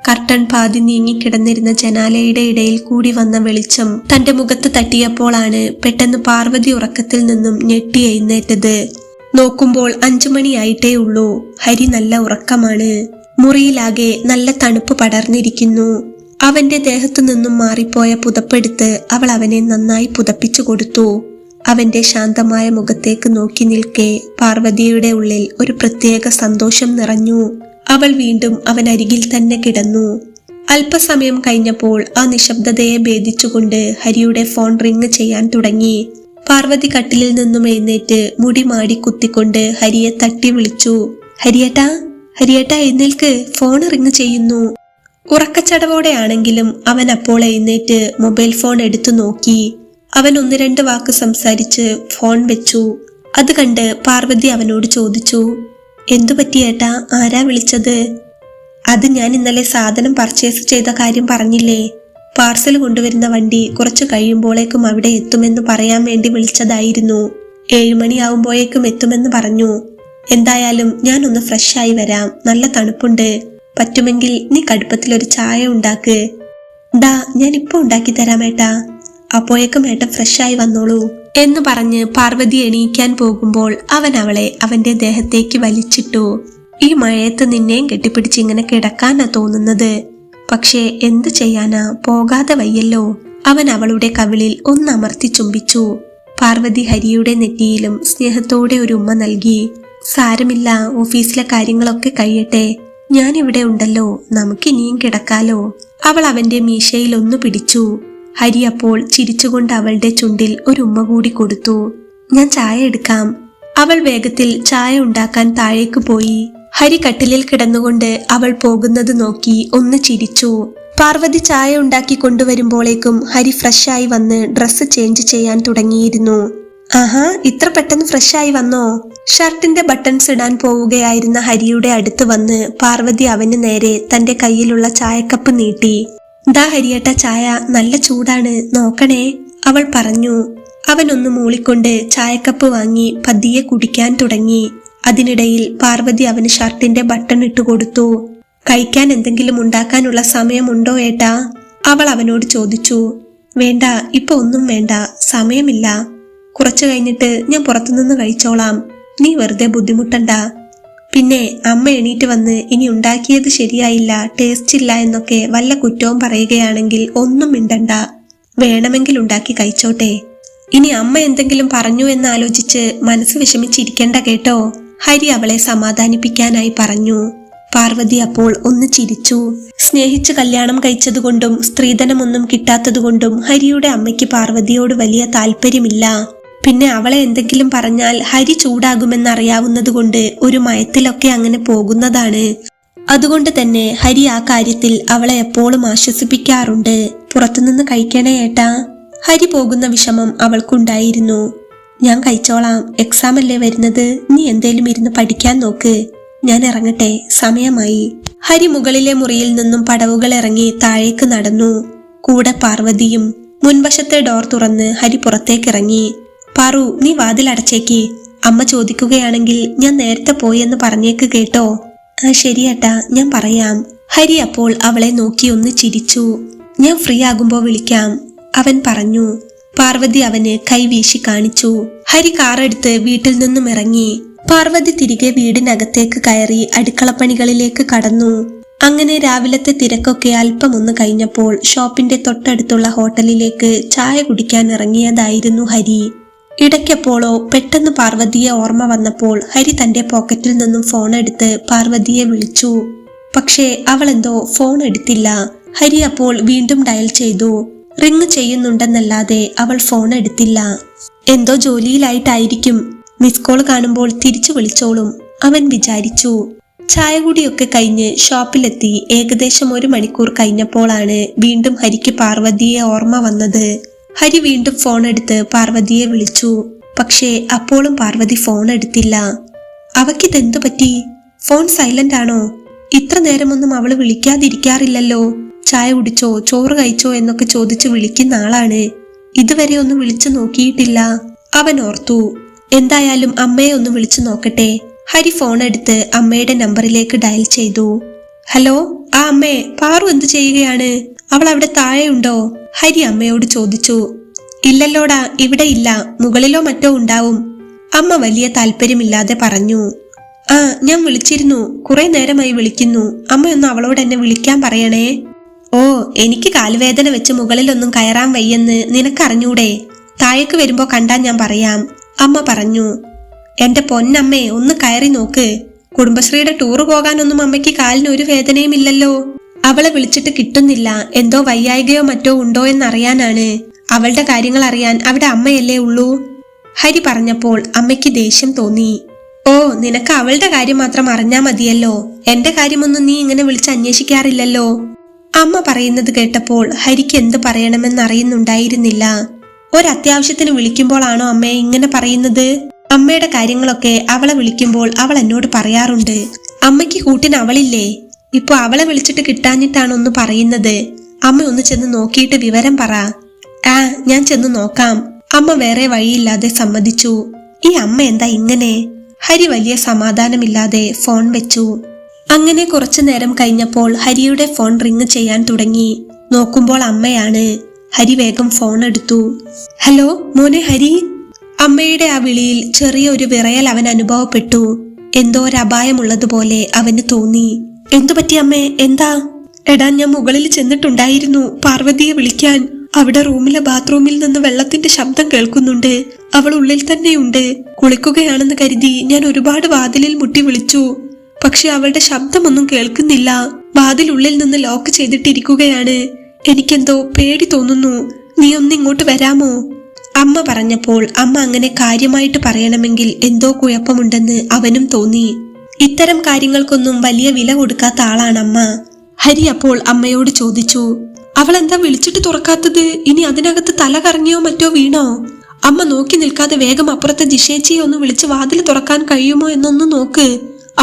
കർട്ടൻ പാതി നീങ്ങിക്കിടന്നിരുന്ന ജനാലയുടെ ഇടയിൽ കൂടി വന്ന വെളിച്ചം തന്റെ മുഖത്ത് തട്ടിയപ്പോഴാണ് പെട്ടെന്ന് പാർവതി ഉറക്കത്തിൽ നിന്നും ഞെട്ടി എഴുന്നേറ്റത്. നോക്കുമ്പോൾ 5 മണിയായിട്ടേ ഉള്ളൂ. ഹരി നല്ല ഉറക്കമാണ്. മുറിയിലാകെ നല്ല തണുപ്പ് പടർന്നിരിക്കുന്നു. അവന്റെ ദേഹത്തു നിന്നും മാറിപ്പോയ പുതപ്പെടുത്ത് അവൾ അവനെ നന്നായി പുതപ്പിച്ചു കൊടുത്തു. അവന്റെ ശാന്തമായ മുഖത്തേക്ക് നോക്കി നിൽക്കെ പാർവതിയുടെ ഉള്ളിൽ ഒരു പ്രത്യേക സന്തോഷം നിറഞ്ഞു. അവൾ വീണ്ടും അവൻ അരികിൽ തന്നെ കിടന്നു. അല്പസമയം കഴിഞ്ഞപ്പോൾ ആ നിശബ്ദതയെ ഭേദിച്ചുകൊണ്ട് ഹരിയുടെ ഫോൺ റിങ് ചെയ്യാൻ തുടങ്ങി. പാർവതി കട്ടിലിൽ നിന്നും എഴുന്നേറ്റ് മുടി മാടി കുത്തിക്കൊണ്ട് ഹരിയെ തട്ടി വിളിച്ചു. ഹരിയേട്ടാ, ഹരിയേട്ടാ എഴുന്നേൽക്ക്, ഫോൺ റിങ് ചെയ്യുന്നു. ഉറക്കച്ചടവോടെയാണെങ്കിലും അവൻ അപ്പോൾ എഴുന്നേറ്റ് മൊബൈൽ ഫോൺ എടുത്തു നോക്കി. അവൻ 1-2 വാക്ക് സംസാരിച്ച് ഫോൺ വെച്ചു. അത് കണ്ട് പാർവതി അവനോട് ചോദിച്ചു. എന്തു പറ്റിയേട്ടാ, ആരാ വിളിച്ചത്? അത് ഞാൻ ഇന്നലെ സാധനം പർച്ചേസ് ചെയ്ത കാര്യം പറഞ്ഞില്ലേ. പാർസൽ കൊണ്ടുവരുന്ന വണ്ടി കുറച്ചു കഴിയുമ്പോഴേക്കും അവിടെ എത്തുമെന്ന് പറയാൻ വേണ്ടി വിളിച്ചതായിരുന്നു. 7 മണിയാവുമ്പോഴേക്കും എത്തുമെന്ന് പറഞ്ഞു. എന്തായാലും ഞാനൊന്ന് ഫ്രഷ് ആയി വരാം. നല്ല തണുപ്പുണ്ട്. പറ്റുമെങ്കിൽ നീ കടുപ്പത്തിലൊരു ചായ ഉണ്ടാക്ക്. ഞാൻ ഇപ്പൊ ഉണ്ടാക്കി തരാം ഏട്ടാ. അപ്പോഴേക്കും ഏട്ടൻ ഫ്രഷ് ആയി വന്നോളൂ എന്ന് പറഞ്ഞ് പാർവതി എണീക്കാൻ പോകുമ്പോൾ അവൻ അവളെ അവന്റെ ദേഹത്തേക്ക് വലിച്ചിട്ടു. ഈ മഴയത്ത് നിന്നെയും കെട്ടിപ്പിടിച്ച് ഇങ്ങനെ കിടക്കാനാ തോന്നുന്നത്. പക്ഷേ എന്തു ചെയ്യാനാ, പോകാതെ വയ്യല്ലോ. അവൻ അവളുടെ കവിളിൽ ഒന്നമർത്തി ചുംബിച്ചു. പാർവതി ഹരിയുടെ നെറ്റിയിലും സ്നേഹത്തോടെ ഒരു ഉമ്മ നൽകി. സാരമില്ല, ഓഫീസിലെ കാര്യങ്ങളൊക്കെ കഴിയട്ടെ, ഞാനിവിടെ ഉണ്ടല്ലോ, നമുക്കിനിയും കിടക്കാലോ. അവൾ അവന്റെ മീശയിൽ ഒന്ന് പിടിച്ചു. ഹരി അപ്പോൾ ചിരിച്ചുകൊണ്ട് അവളുടെ ചുണ്ടിൽ ഒരു ഉമ്മ കൂടി കൊടുത്തു. ഞാൻ ചായ എടുക്കാം. അവൾ വേഗത്തിൽ ചായ ഉണ്ടാക്കാൻ താഴേക്ക് പോയി. ഹരി കട്ടിലിൽ കിടന്നുകൊണ്ട് അവൾ പോകുന്നത് നോക്കി ഒന്ന് ചിരിച്ചു. പാർവതി ചായ ഉണ്ടാക്കി കൊണ്ടുവരുമ്പോഴേക്കും ഹരി ഫ്രഷായി വന്ന് ഡ്രസ്സ് ചേഞ്ച് ചെയ്യാൻ തുടങ്ങിയിരുന്നു. ആഹാ, ഇത്ര പെട്ടെന്ന് ഫ്രഷായി വന്നോ? ഷർട്ടിന്റെ ബട്ടൺസ് ഇടാൻ പോവുകയായിരുന്ന ഹരിയുടെ അടുത്ത് വന്ന് പാർവതി അവന് നേരെ തന്റെ കയ്യിലുള്ള ചായക്കപ്പ് നീട്ടി. ദാ ഹരിയേട്ട ചായ, നല്ല ചൂടാണ്, നോക്കണേ, അവൾ പറഞ്ഞു. അവനൊന്ന് മൂളിക്കൊണ്ട് ചായക്കപ്പ് വാങ്ങി പതിയെ കുടിക്കാൻ തുടങ്ങി. അതിനിടയിൽ പാർവതി അവന് ഷർട്ടിന്റെ ബട്ടൺ ഇട്ടു കൊടുത്തു. കഴിക്കാൻ എന്തെങ്കിലും ഉണ്ടാക്കാനുള്ള സമയമുണ്ടോ ഏട്ടാ? അവൾ അവനോട് ചോദിച്ചു. വേണ്ട, ഇപ്പൊ ഒന്നും വേണ്ട, സമയമില്ല. കുറച്ചു കഴിഞ്ഞിട്ട് ഞാൻ പുറത്തുനിന്ന് കഴിച്ചോളാം, നീ വെറുതെ ബുദ്ധിമുട്ടണ്ട. പിന്നെ അമ്മ എണീറ്റ് വന്ന് ഇനി ഉണ്ടാക്കിയത് ശരിയായില്ല, ടേസ്റ്റ് ഇല്ല എന്നൊക്കെ വല്ല കുറ്റവും പറയുകയാണെങ്കിൽ ഒന്നും മിണ്ടണ്ട, വേണമെങ്കിൽ ഉണ്ടാക്കി കഴിച്ചോട്ടെ. ഇനി അമ്മ എന്തെങ്കിലും പറഞ്ഞു എന്നാലോചിച്ച് മനസ്സ് വിഷമിച്ചിരിക്കണ്ട കേട്ടോ, ഹരി അവളെ സമാധാനിപ്പിക്കാനായി പറഞ്ഞു. പാർവതി അപ്പോൾ ഒന്ന് ചിരിച്ചു. സ്നേഹിച്ച് കല്യാണം കഴിച്ചതുകൊണ്ടും സ്ത്രീധനമൊന്നും കിട്ടാത്തതുകൊണ്ടും ഹരിയുടെ അമ്മയ്ക്ക് പാർവതിയോട് വലിയ താല്പര്യമില്ല. പിന്നെ അവളെ എന്തെങ്കിലും പറഞ്ഞാൽ ഹരി ചൂടാകുമെന്നറിയാവുന്നത് കൊണ്ട് ഒരു മയത്തിലൊക്കെ അങ്ങനെ പോകുന്നതാണ്. അതുകൊണ്ട് തന്നെ ഹരി ആ കാര്യത്തിൽ അവളെ എപ്പോഴും ആശ്വസിപ്പിക്കാറുണ്ട്. പുറത്തുനിന്ന് കഴിക്കണേ ഏട്ടാ? ഹരി പോകുന്ന വിഷമം അവൾക്കുണ്ടായിരുന്നു. ഞാൻ കഴിച്ചോളാം, എക്സാം അല്ലേ വരുന്നത്, നീ എന്തേലും ഇരുന്ന് പഠിക്കാൻ നോക്ക്, ഞാൻ ഇറങ്ങട്ടെ, സമയമായി. ഹരി മുകളിലെ മുറിയിൽ നിന്നും പടവുകൾ ഇറങ്ങി താഴേക്ക് നടന്നു. കൂടെ പാർവതിയും. മുൻവശത്തെ ഡോർ തുറന്ന് ഹരി പുറത്തേക്കിറങ്ങി. പാറു, നീ വാതിലടച്ചേക്ക്, അമ്മ ചോദിക്കുകയാണെങ്കിൽ ഞാൻ നേരത്തെ പോയെന്ന് പറഞ്ഞേക്ക് കേട്ടോ. ആ ശരിയേട്ടാ, ഞാൻ പറയാം. ഹരി അപ്പോൾ അവളെ നോക്കി ഒന്ന് ചിരിച്ചു. ഞാൻ ഫ്രീ ആകുമ്പോ വിളിക്കാം, അവൻ പറഞ്ഞു. പാർവതി അവന് കൈവീശി കാണിച്ചു. ഹരി കാറെടുത്ത് വീട്ടിൽ നിന്നും ഇറങ്ങി. പാർവതി തിരികെ വീടിനകത്തേക്ക് കയറി അടുക്കളപ്പണികളിലേക്ക് കടന്നു. അങ്ങനെ രാവിലത്തെ തിരക്കൊക്കെ അല്പമൊന്ന് കഴിഞ്ഞപ്പോൾ ഷോപ്പിന്റെ തൊട്ടടുത്തുള്ള ഹോട്ടലിലേക്ക് ചായ കുടിക്കാൻ ഇറങ്ങിയതായിരുന്നു ഹരി. ഇടയ്ക്കപ്പോഴോ പെട്ടെന്ന് പാർവതിയെ ഓർമ്മ വന്നപ്പോൾ ഹരി തന്റെ പോക്കറ്റിൽ നിന്നും ഫോൺ എടുത്ത് പാർവതിയെ വിളിച്ചു. പക്ഷേ അവൾ എന്തോ ഫോൺ എടുത്തില്ല. ഹരി അപ്പോൾ വീണ്ടും ഡയൽ ചെയ്തു. റിങ് ചെയ്യുന്നുണ്ടെന്നല്ലാതെ അവൾ ഫോൺ എടുത്തില്ല. എന്തോ ജോലിയിലായിട്ടായിരിക്കും, മിസ് കോൾ കാണുമ്പോൾ തിരിച്ചു വിളിച്ചോളും, അവൻ വിചാരിച്ചു. ചായ കുടിയൊക്കെ കഴിഞ്ഞ് ഷോപ്പിലെത്തി ഏകദേശം 1 മണിക്കൂർ കഴിഞ്ഞപ്പോഴാണ് വീണ്ടും ഹരിക്ക് പാർവതിയെ ഓർമ്മ വന്നത്. ഹരി വീണ്ടും ഫോൺ എടുത്ത് പാർവതിയെ വിളിച്ചു. പക്ഷേ അപ്പോഴും പാർവതി ഫോൺ എടുത്തില്ല. അവക്കിതെന്തു പറ്റി? ഫോൺ സൈലന്റ് ആണോ? ഇത്ര നേരമൊന്നും അവള് വിളിക്കാതിരിക്കാറില്ലല്ലോ. ചായ കുടിച്ചോ, ചോറ് കഴിച്ചോ എന്നൊക്കെ ചോദിച്ചു വിളിക്കുന്ന ആളാണ്. ഇതുവരെ ഒന്നും വിളിച്ചു നോക്കിയിട്ടില്ല, അവൻ ഓർത്തു. എന്തായാലും അമ്മയെ ഒന്ന് വിളിച്ചു നോക്കട്ടെ. ഹരി ഫോൺ എടുത്ത് അമ്മയുടെ നമ്പറിലേക്ക് ഡയൽ ചെയ്തു. ഹലോ, ആ അമ്മേ, പാറു എന്ത് ചെയ്യുകയാണ്? അവൾ അവിടെ താഴെ ഉണ്ടോ? ഹരി അമ്മയോട് ചോദിച്ചു. ഇല്ലല്ലോടാ, ഇവിടെ ഇല്ല, മുകളിലോ മറ്റോ ഉണ്ടാവും, അമ്മ വലിയ താല്പര്യമില്ലാതെ പറഞ്ഞു. ആ, ഞാൻ വിളിച്ചിരുന്നു, കുറെ നേരമായി വിളിക്കുന്നു, അമ്മയൊന്ന് അവളോട് എന്നെ വിളിക്കാൻ പറയണേ. ഓ, എനിക്ക് കാൽവേദന വെച്ച് മുകളിലൊന്നും കയറാൻ വയ്യെന്ന് നിനക്കറിഞ്ഞൂടെ? താഴേക്ക് വരുമ്പോ കണ്ടാ ഞാൻ പറയാം, അമ്മ പറഞ്ഞു. എന്റെ പൊന്നമ്മേ, ഒന്ന് കയറി നോക്ക്. കുടുംബശ്രീയുടെ ടൂറ് പോകാനൊന്നും അമ്മയ്ക്ക് കാലിന് ഒരു വേദനയും ഇല്ലല്ലോ. അവളെ വിളിച്ചിട്ട് കിട്ടുന്നില്ല, എന്തോ വയ്യായികയോ മറ്റോ ഉണ്ടോ എന്നറിയാനാണ്. അവളുടെ കാര്യങ്ങൾ അറിയാൻ അവിടെ അമ്മയല്ലേ ഉള്ളൂ. ഹരി പറഞ്ഞപ്പോൾ അമ്മയ്ക്ക് ദേഷ്യം തോന്നി. ഓ, നിനക്ക് അവളുടെ കാര്യം മാത്രം അറിഞ്ഞാ മതിയല്ലോ, എന്റെ കാര്യമൊന്നും നീ ഇങ്ങനെ വിളിച്ച് അന്വേഷിക്കാറില്ലല്ലോ. അമ്മ പറയുന്നത് കേട്ടപ്പോൾ ഹരിക്ക് എന്ത് പറയണമെന്നറിയുന്നുണ്ടായിരുന്നില്ല. ഒരത്യാവശ്യത്തിന് വിളിക്കുമ്പോഴാണോ അമ്മയെ ഇങ്ങനെ പറയുന്നത്? അമ്മയുടെ കാര്യങ്ങളൊക്കെ അവളെ വിളിക്കുമ്പോൾ അവൾ എന്നോട് പറയാറുണ്ട്. അമ്മയ്ക്ക് കൂട്ടിന് അവളില്ലേ? ഇപ്പൊ അവളെ വിളിച്ചിട്ട് കിട്ടാഞ്ഞിട്ടാണ് ഒന്ന് പറയുന്നത്. അമ്മ ഒന്ന് ചെന്ന് നോക്കിയിട്ട് വിവരം പറ. ആ, ഞാൻ ചെന്ന് നോക്കാം, അമ്മ വേറെ വഴിയില്ലാതെ സമ്മതിച്ചു. ഈ അമ്മ എന്താ ഇങ്ങനെ? ഹരി വലിയ സമാധാനമില്ലാതെ ഫോൺ വെച്ചു. അങ്ങനെ കുറച്ചു നേരം കഴിഞ്ഞപ്പോൾ ഹരിയുടെ ഫോൺ റിങ് ചെയ്യാൻ തുടങ്ങി. നോക്കുമ്പോൾ അമ്മയാണ്. ഹരി വേഗം ഫോൺ എടുത്തു. ഹലോ മോനെ ഹരി. അമ്മയുടെ ആ വിളിയിൽ ചെറിയൊരു വിറയൽ അവൻ അനുഭവപ്പെട്ടു. എന്തോ ഒരു അപായമുള്ളതുപോലെ അവന് തോന്നി. എന്തു പറ്റി അമ്മേ, എന്താ? എടാ, ഞാൻ മുകളിൽ ചെന്നിട്ടുണ്ടായിരുന്നു പാർവതിയെ വിളിക്കാൻ. അവിടെ റൂമിലെ ബാത്റൂമിൽ നിന്ന് വെള്ളത്തിന്റെ ശബ്ദം കേൾക്കുന്നുണ്ട്. അവൾ ഉള്ളിൽ തന്നെയുണ്ട്. കുളിക്കുകയാണെന്ന് കരുതി ഞാൻ ഒരുപാട് വാതിലിൽ മുട്ടി വിളിച്ചു. പക്ഷെ അവളുടെ ശബ്ദമൊന്നും കേൾക്കുന്നില്ല. വാതിൽ ഉള്ളിൽ നിന്ന് ലോക്ക് ചെയ്തിട്ടിരിക്കുകയാണ്. എനിക്കെന്തോ പേടി തോന്നുന്നു. നീ ഒന്നിങ്ങോട്ട് വരാമോ? അമ്മ പറഞ്ഞപ്പോൾ അമ്മ അങ്ങനെ കാര്യമായിട്ട് പറയണമെങ്കിൽ എന്തോ കുഴപ്പമുണ്ടെന്ന് അവനും തോന്നി. ഇത്തരം കാര്യങ്ങൾക്കൊന്നും വലിയ വില കൊടുക്കാത്ത ആളാണ് അമ്മ. ഹരി അപ്പോൾ അമ്മയോട് ചോദിച്ചു. അവൾ എന്താ വിളിച്ചിട്ട് തുറക്കാത്തത്? ഇനി അതിനകത്ത് തല കറങ്ങിയോ മറ്റോ വീണോ? അമ്മ നോക്കി നിൽക്കാതെ വേഗം അപ്പുറത്തെ ജിഷേച്ചിയെ ഒന്ന് വിളിച്ച് വാതിൽ തുറക്കാൻ കഴിയുമോ എന്നൊന്ന് നോക്ക്,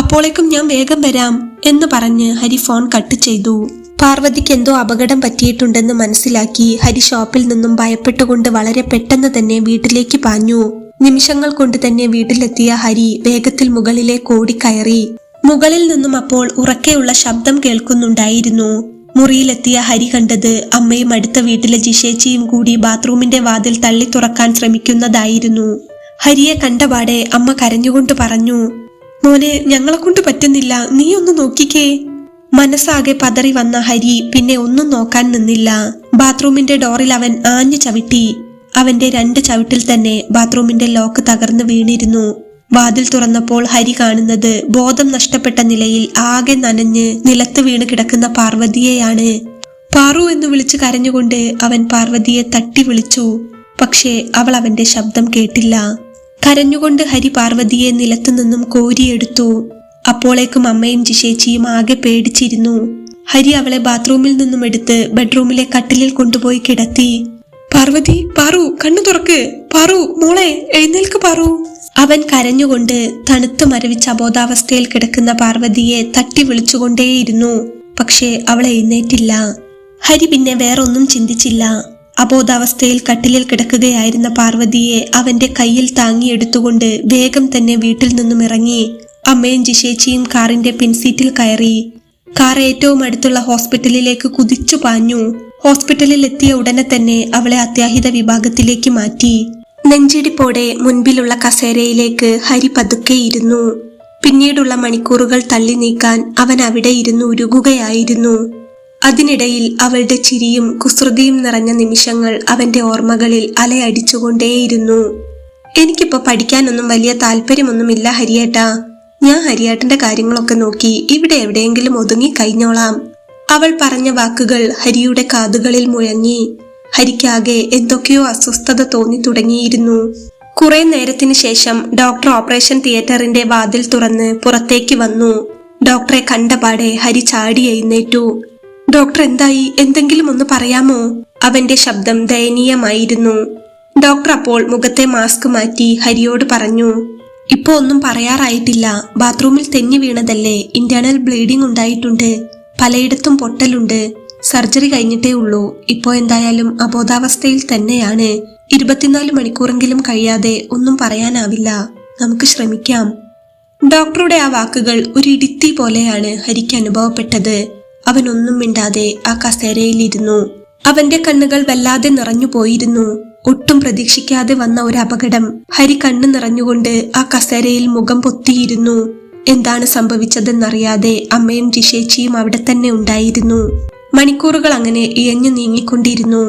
അപ്പോഴേക്കും ഞാൻ വേഗം വരാം എന്ന് പറഞ്ഞ് ഹരി ഫോൺ കട്ട് ചെയ്തു. പാർവതിക്ക് എന്തോ അപകടം പറ്റിയിട്ടുണ്ടെന്ന് മനസ്സിലാക്കി ഹരി ഷോപ്പിൽ നിന്നും ഭയപ്പെട്ടുകൊണ്ട് വളരെ പെട്ടെന്ന് തന്നെ വീട്ടിലേക്ക് പാഞ്ഞു. നിമിഷങ്ങൾ കൊണ്ട് തന്നെ വീട്ടിലെത്തിയ ഹരി വേഗത്തിൽ മുകളിലേക്ക് ഓടിക്കയറി. മുകളിൽ നിന്നും അപ്പോൾ ഉറക്കെയുള്ള ശബ്ദം കേൾക്കുന്നുണ്ടായിരുന്നു. മുറിയിലെത്തിയ ഹരി കണ്ടത് അമ്മയും അടുത്ത വീട്ടിലെ ജിഷേച്ചിയും കൂടി ബാത്റൂമിന്റെ വാതിൽ തള്ളി തുറക്കാൻ ശ്രമിക്കുന്നതായിരുന്നു. ഹരിയെ കണ്ടപാടെ അമ്മ കരഞ്ഞുകൊണ്ട് പറഞ്ഞു, മോനെ, ഞങ്ങളെ കൊണ്ട് പറ്റുന്നില്ല, നീ ഒന്ന് നോക്കിക്കേ. മനസ്സാകെ പതറി വന്ന ഹരി പിന്നെ ഒന്നും നോക്കാൻ നിന്നില്ല. ബാത്റൂമിന്റെ ഡോറിൽ അവൻ ആഞ്ഞു ചവിട്ടി. അവന്റെ 2 ചവിട്ടിൽ തന്നെ ബാത്റൂമിന്റെ ലോക്ക് തകർന്നു വീണിരുന്നു. വാതിൽ തുറന്നപ്പോൾ ഹരി കാണുന്നത് ബോധം നഷ്ടപ്പെട്ട നിലയിൽ ആകെ നനഞ്ഞ് നിലത്ത് വീണ് കിടക്കുന്ന പാർവതിയെയാണ്. പാറു എന്ന് വിളിച്ചു കരഞ്ഞുകൊണ്ട് അവൻ പാർവതിയെ തട്ടി വിളിച്ചു. പക്ഷേ അവൾ അവന്റെ ശബ്ദം കേട്ടില്ല. കരഞ്ഞുകൊണ്ട് ഹരി പാർവതിയെ നിലത്തു നിന്നും കോരിയെടുത്തു. അപ്പോഴേക്കും അമ്മയും ജിഷേച്ചിയും ആകെ പേടിച്ചിരുന്നു. ഹരി അവളെ ബാത്റൂമിൽ നിന്നും എടുത്ത് ബെഡ്റൂമിലെ കട്ടിലിൽ കൊണ്ടുപോയി കിടത്തി. പാർവതി, പാറു, കണ്ണു തുറക്ക്, പാറു മോളെ, എഴുന്നേൽക്ക് പാറു. അവൻ കരഞ്ഞുകൊണ്ട് തണുത്ത് മരവിച്ച അബോധാവസ്ഥയിൽ കിടക്കുന്ന പാർവതിയെ തട്ടി വിളിച്ചുകൊണ്ടേയിരുന്നു. പക്ഷേ അവൾ എഴുന്നേറ്റില്ല. ഹരി പിന്നെ വേറൊന്നും ചിന്തിച്ചില്ല. അബോധാവസ്ഥയിൽ കട്ടിലിൽ കിടക്കുകയായിരുന്ന പാർവതിയെ അവന്റെ കയ്യിൽ താങ്ങിയെടുത്തുകൊണ്ട് വേഗം തന്നെ വീട്ടിൽ നിന്നും ഇറങ്ങി. അമ്മയും ജിഷേച്ചിയും കാറിന്റെ പിൻസീറ്റിൽ കയറി. കാർ ഏറ്റവും അടുത്തുള്ള ഹോസ്പിറ്റലിലേക്ക് കുതിച്ചു പാഞ്ഞു. ഹോസ്പിറ്റലിൽ എത്തിയ ഉടനെ തന്നെ അവളെ അത്യാഹിത വിഭാഗത്തിലേക്ക് മാറ്റി. നെഞ്ചിടിപ്പോടെ മുൻപിലുള്ള കസേരയിലേക്ക് ഹരി പതുക്കെ ഇരുന്നു. പിന്നീടുള്ള മണിക്കൂറുകൾ തള്ളി നീക്കാൻ അവൻ അവിടെ ഇരുന്ന് ഉരുകുകയായിരുന്നു. അതിനിടയിൽ അവളുടെ ചിരിയും കുസൃതിയും നിറഞ്ഞ നിമിഷങ്ങൾ അവന്റെ ഓർമ്മകളിൽ അലയടിച്ചുകൊണ്ടേയിരുന്നു. എനിക്കിപ്പോ പഠിക്കാനൊന്നും വലിയ താല്പര്യമൊന്നുമില്ല ഹരിയേട്ടാ. ഞാൻ ഹരിയേട്ടന്റെ കാര്യങ്ങളൊക്കെ നോക്കി ഇവിടെ എവിടെയെങ്കിലും ഒതുങ്ങി കഴിഞ്ഞോളാം. അവൾ പറഞ്ഞ വാക്കുകൾ ഹരിയുടെ കാതുകളിൽ മുഴങ്ങി. ഹരിക്കാകെ എന്തൊക്കെയോ അസ്വസ്ഥത തോന്നി തുടങ്ങിയിരുന്നു. കുറെ നേരത്തിന് ശേഷം ഡോക്ടർ ഓപ്പറേഷൻ തിയേറ്ററിന്റെ വാതിൽ തുറന്ന് പുറത്തേക്ക് വന്നു. ഡോക്ടറെ കണ്ടപാടെ ഹരി ചാടി എഴുന്നേറ്റു. ഡോക്ടർ, എന്തായി? എന്തെങ്കിലും ഒന്ന് പറയാമോ? അവന്റെ ശബ്ദം ദയനീയമായിരുന്നു. ഡോക്ടർ അപ്പോൾ മുഖത്തെ മാസ്ക് മാറ്റി ഹരിയോട് പറഞ്ഞു, ഇപ്പോ ഒന്നും പറയാറായിട്ടില്ല. ബാത്റൂമിൽ തെന്നി വീണതല്ലേ, ഇന്റേണൽ ബ്ലീഡിംഗ് ഉണ്ടായിട്ടുണ്ട്, പലയിടത്തും പൊട്ടലുണ്ട്. സർജറി കഴിഞ്ഞിട്ടേ ഉള്ളൂ. ഇപ്പോ എന്തായാലും അബോധാവസ്ഥയിൽ തന്നെയാണ്. 24 മണിക്കൂറെങ്കിലും കഴിയാതെ ഒന്നും പറയാനാവില്ല. നമുക്ക് ശ്രമിക്കാം. ഡോക്ടറുടെ ആ വാക്കുകൾ ഒരു ഇടിത്തി പോലെയാണ് ഹരിക്ക് അനുഭവപ്പെട്ടത്. അവനൊന്നും മിണ്ടാതെ ആ കസേരയിൽ ഇരുന്നു. അവന്റെ കണ്ണുകൾ വല്ലാതെ നിറഞ്ഞു പോയിരുന്നു. ഒട്ടും പ്രതീക്ഷിക്കാതെ വന്ന ഒരു അപകടം. ഹരി കണ്ണു നിറഞ്ഞുകൊണ്ട് ആ കസേരയിൽ മുഖം പൊത്തിയിരുന്നു. എന്താണ് സംഭവിച്ചതെന്നറിയാതെ അമ്മയും ജിഷേച്ചിയും അവിടെ തന്നെ ഉണ്ടായിരുന്നു. മണിക്കൂറുകൾ അങ്ങനെ ഇഴഞ്ഞു നീങ്ങിക്കൊണ്ടിരുന്നു.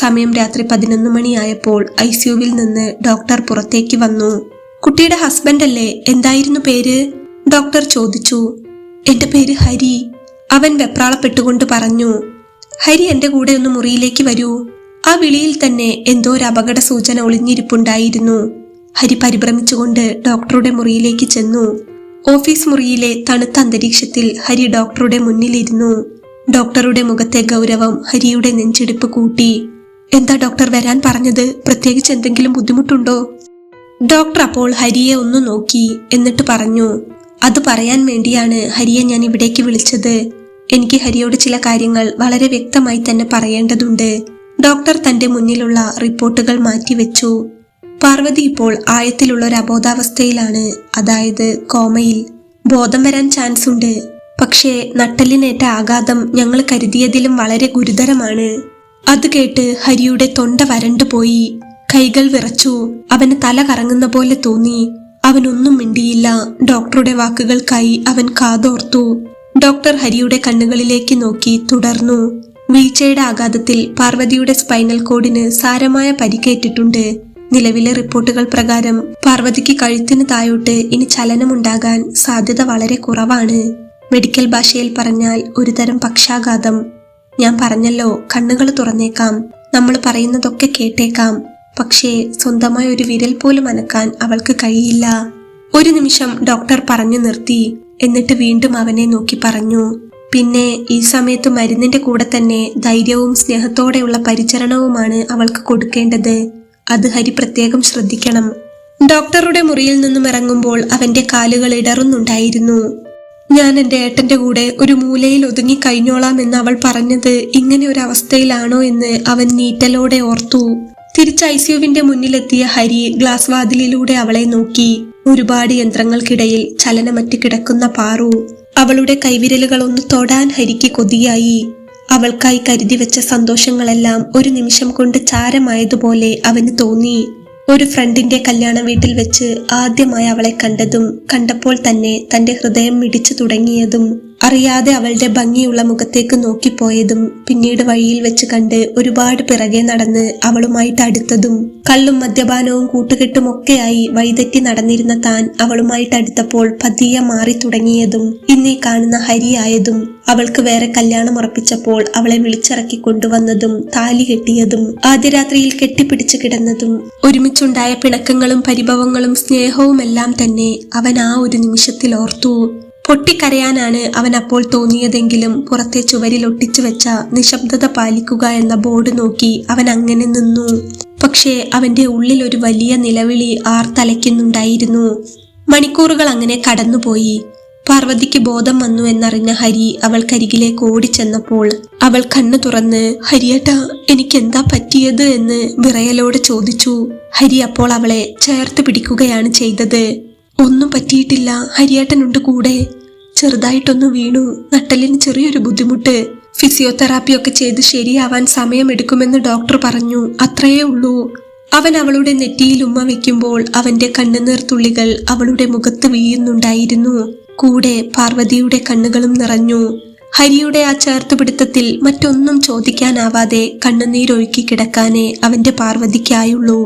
സമയം രാത്രി 11 മണിയായപ്പോൾ ICUവിൽ നിന്ന് ഡോക്ടർ പുറത്തേക്ക് വന്നു. കുട്ടിയുടെ ഹസ്ബൻഡ് അല്ലേ? എന്തായിരുന്നു പേര്? ഡോക്ടർ ചോദിച്ചു. എന്റെ പേര് ഹരി, അവൻ വെപ്രാളപ്പെട്ടുകൊണ്ട് പറഞ്ഞു. ഹരി, എന്റെ കൂടെ ഒന്ന് മുറിയിലേക്ക് വരൂ. ആ വിളിയിൽ തന്നെ എന്തോ ഒരു അപകട സൂചന ഒളിഞ്ഞിരിപ്പുണ്ടായിരുന്നു. ഹരി പരിഭ്രമിച്ചുകൊണ്ട് ഡോക്ടറുടെ മുറിയിലേക്ക് ചെന്നു. ഓഫീസ് മുറിയിലെ തണുത്ത അന്തരീക്ഷത്തിൽ ഹരി ഡോക്ടറുടെ മുന്നിലിരുന്നു. ഡോക്ടറുടെ മുഖത്തെ ഗൗരവം ഹരിയുടെ നെഞ്ചിടിപ്പ് കൂട്ടി. എന്താ ഡോക്ടർ വരാൻ പറഞ്ഞത്? പ്രത്യേകിച്ച് എന്തെങ്കിലും ബുദ്ധിമുട്ടുണ്ടോ? ഡോക്ടർ അപ്പോൾ ഹരിയെ ഒന്ന് നോക്കി. എന്നിട്ട് പറഞ്ഞു, അത് പറയാൻ വേണ്ടിയാണ് ഹരിയെ ഞാൻ ഇവിടേക്ക് വിളിച്ചത്. എനിക്ക് ഹരിയോട് ചില കാര്യങ്ങൾ വളരെ വ്യക്തമായി തന്നെ പറയേണ്ടതുണ്ട്. ഡോക്ടർ തന്റെ മുന്നിലുള്ള റിപ്പോർട്ടുകൾ മാറ്റിവെച്ചു. പാർവതി ഇപ്പോൾ ആഴത്തിലുള്ള ഒരു അബോധാവസ്ഥയിലാണ്, അതായത് കോമയിൽ. ബോധം വരാൻ ചാൻസ് ഉണ്ട്. പക്ഷേ നട്ടലിനേറ്റ ആഘാതം ഞങ്ങൾ കരുതിയതിലും വളരെ ഗുരുതരമാണ്. അത് കേട്ട് ഹരിയുടെ തൊണ്ട വരണ്ടുപോയി. കൈകൾ വിറച്ചു. അവന് തല കറങ്ങുന്ന പോലെ തോന്നി. അവനൊന്നും മിണ്ടിയില്ല. ഡോക്ടറുടെ വാക്കുകൾക്കായി അവൻ കാതോർത്തു. ഡോക്ടർ ഹരിയുടെ കണ്ണുകളിലേക്ക് നോക്കി തുടർന്നു. വീഴ്ചയുടെ ആഘാതത്തിൽ പാർവതിയുടെ സ്പൈനൽ കോഡിന് സാരമായ പരിക്കേറ്റിട്ടുണ്ട്. നിലവിലെ റിപ്പോർട്ടുകൾ പ്രകാരം പാർവതിക്ക് കഴുത്തിന് താഴോട്ട് ഇനി ചലനമുണ്ടാകാൻ സാധ്യത വളരെ കുറവാണ്. മെഡിക്കൽ ഭാഷയിൽ പറഞ്ഞാൽ ഒരുതരം പക്ഷാഘാതം. ഞാൻ പറഞ്ഞല്ലോ, കണ്ണുകൾ തുറന്നേക്കാം, നമ്മൾ പറയുന്നതൊക്കെ കേട്ടേക്കാം. പക്ഷേ സ്വന്തമായ ഒരു വിരൽ പോലും അനക്കാൻ അവൾക്ക് കഴിയില്ല. ഒരു നിമിഷം ഡോക്ടർ പറഞ്ഞു നിർത്തി. എന്നിട്ട് വീണ്ടും അവനെ നോക്കി പറഞ്ഞു, പിന്നെ ഈ സമയത്ത് മരുന്നിന്റെ കൂടെ തന്നെ ധൈര്യവും സ്നേഹത്തോടെയുള്ള പരിചരണവുമാണ് അവൾക്ക് കൊടുക്കേണ്ടത്. അത് ഹരി പ്രത്യേകം ശ്രദ്ധിക്കണം. ഡോക്ടറുടെ മുറിയിൽ നിന്നും ഇറങ്ങുമ്പോൾ അവന്റെ കാലുകൾ ഇടറുന്നുണ്ടായിരുന്നു. ഞാൻ എൻ്റെ ഏട്ടന്റെ കൂടെ ഒരു മൂലയിൽ ഒതുങ്ങി കഴിഞ്ഞോളാം എന്ന് അവൾ പറഞ്ഞത് ഇങ്ങനെ ഒരു അവസ്ഥയിലാണോ എന്ന് അവൻ നീറ്റലോടെ ഓർത്തു. തിരിച്ച് ഐസിയുവിന്റെ മുന്നിലെത്തിയ ഹരി ഗ്ലാസ് വാതിലിലൂടെ അവളെ നോക്കി. ഒരുപാട് യന്ത്രങ്ങൾക്കിടയിൽ ചലനമറ്റ് കിടക്കുന്ന പാറു. അവളുടെ കൈവിരലുകൾ ഒന്ന് തൊടാൻ ഹരിക്ക് കൊതിയായി. അവൾക്കായി കരുതി വെച്ച സന്തോഷങ്ങളെല്ലാം ഒരു നിമിഷം കൊണ്ട് ചാരമായതുപോലെ അവന് തോന്നി. ഒരു ഫ്രണ്ടിന്റെ കല്യാണ വീട്ടിൽ വെച്ച് ആദ്യമായി അവളെ കണ്ടതും കണ്ടപ്പോൾ തന്നെ തന്റെ ഹൃദയം മിടിച്ചു തുടങ്ങിയതും അറിയാതെ അവളുടെ ഭംഗിയുള്ള മുഖത്തേക്ക് നോക്കിപ്പോയതും പിന്നീട് വഴിയിൽ വെച്ച് കണ്ട് ഒരുപാട് പിറകെ നടന്ന് അവളുമായിട്ട് അടുത്തതും കള്ളും മദ്യപാനവും കൂട്ടുകെട്ടും ഒക്കെയായി വഴിതെറ്റി നടന്നിരുന്ന താൻ അവളുമായിട്ട് അടുത്തപ്പോൾ പതിയെ മാറി തുടങ്ങിയതും ഇന്നീ കാണുന്ന ഹരിയായതും അവൾക്ക് വേറെ കല്യാണം ഉറപ്പിച്ചപ്പോൾ അവളെ വിളിച്ചിറക്കി കൊണ്ടുവന്നതും താലി കെട്ടിയതും ആദ്യ രാത്രിയിൽ കെട്ടിപ്പിടിച്ചു കിടന്നതും ഒരുമിച്ചുണ്ടായ പിണക്കങ്ങളും പരിഭവങ്ങളും സ്നേഹവുമെല്ലാം തന്നെ അവൻ ആ ഒരു നിമിഷത്തിൽ ഓർത്തു. പൊട്ടിക്കരയാനാണ് അവൻ അപ്പോൾ തോന്നിയതെങ്കിലും പുറത്തെ ചുവരിൽ ഒട്ടിച്ചു വെച്ച നിശബ്ദത പാലിക്കുക എന്ന ബോർഡ് നോക്കി അവൻ അങ്ങനെ നിന്നു. പക്ഷേ അവന്റെ ഉള്ളിൽ ഒരു വലിയ നിലവിളി ആർത്തലയ്ക്കുന്നുണ്ടായിരുന്നു. മണിക്കൂറുകൾ അങ്ങനെ കടന്നുപോയി. പാർവതിക്ക് ബോധം വന്നു എന്നറിഞ്ഞ ഹരി അവൾക്കരികിലേക്ക് ഓടിച്ചെന്നപ്പോൾ അവൾ കണ്ണു തുറന്ന് ഹരിയേട്ടാ എനിക്കെന്താ പറ്റിയത് എന്ന് വിറയലോട് ചോദിച്ചു. ഹരി അപ്പോൾ അവളെ ചേർത്ത് പിടിക്കുകയാണ് ചെയ്തത്. ഒന്നും പറ്റിയിട്ടില്ല, ഹരിയേട്ടനുണ്ട് കൂടെ. ചെറുതായിട്ടൊന്ന് വീണു, നട്ടലിന് ചെറിയൊരു ബുദ്ധിമുട്ട്. ഫിസിയോതെറാപ്പി ഒക്കെ ചെയ്ത് ശരിയാവാൻ സമയമെടുക്കുമെന്ന് ഡോക്ടർ പറഞ്ഞു, അത്രയേ ഉള്ളൂ. അവൻ അവളുടെ നെറ്റിയിൽ ഉമ്മ വെക്കുമ്പോൾ അവന്റെ കണ്ണുനീർ തുള്ളികൾ അവളുടെ മുഖത്ത് വീഴുന്നുണ്ടായിരുന്നു. കൂടെ പാർവതിയുടെ കണ്ണുകളും നിറഞ്ഞു. ഹരിയുടെ ആ ചേർത്തുപിടുത്തത്തിൽ മറ്റൊന്നും ചോദിക്കാനാവാതെ കണ്ണുനീരൊഴുക്കി കിടക്കാനേ അവന്റെ പാർവതിക്കായുള്ളൂ.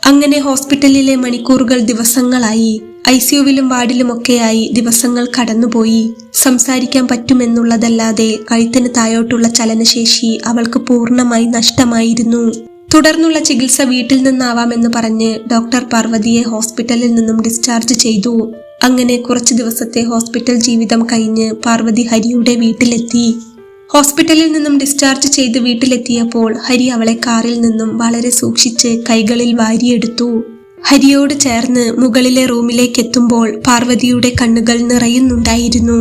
അങ്ങനെ ഹോസ്പിറ്റലിലെ മണിക്കൂറുകൾ ദിവസങ്ങളായി. ഐസിയുവിലും വാർഡിലുമൊക്കെയായി ദിവസങ്ങൾ കടന്നുപോയി. സംസാരിക്കാൻ പറ്റുമെന്നുള്ളതല്ലാതെ കഴുത്തിന് താഴോട്ടുള്ള ചലനശേഷി അവൾക്ക് പൂർണ്ണമായി നഷ്ടമായിരുന്നു. തുടർന്നുള്ള ചികിത്സ വീട്ടിൽ നിന്നാവാമെന്ന് പറഞ്ഞ് ഡോക്ടർ പാർവതിയെ ഹോസ്പിറ്റലിൽ നിന്നും ഡിസ്ചാർജ് ചെയ്തു. അങ്ങനെ കുറച്ചു ദിവസത്തെ ഹോസ്പിറ്റൽ ജീവിതം കഴിഞ്ഞ് പാർവതി ഹരിയുടെ വീട്ടിലെത്തി. ഹോസ്പിറ്റലിൽ നിന്നും ഡിസ്ചാർജ് ചെയ്ത് വീട്ടിലെത്തിയപ്പോൾ ഹരി അവളെ കാറിൽ നിന്നും വളരെ സൂക്ഷിച്ച് കൈകളിൽ വാരിയെടുത്തു. ഹരിയോട് ചേർന്ന് മുകളിലെ റൂമിലേക്ക് എത്തുമ്പോൾ പാർവതിയുടെ കണ്ണുകൾ നിറയുന്നുണ്ടായിരുന്നു.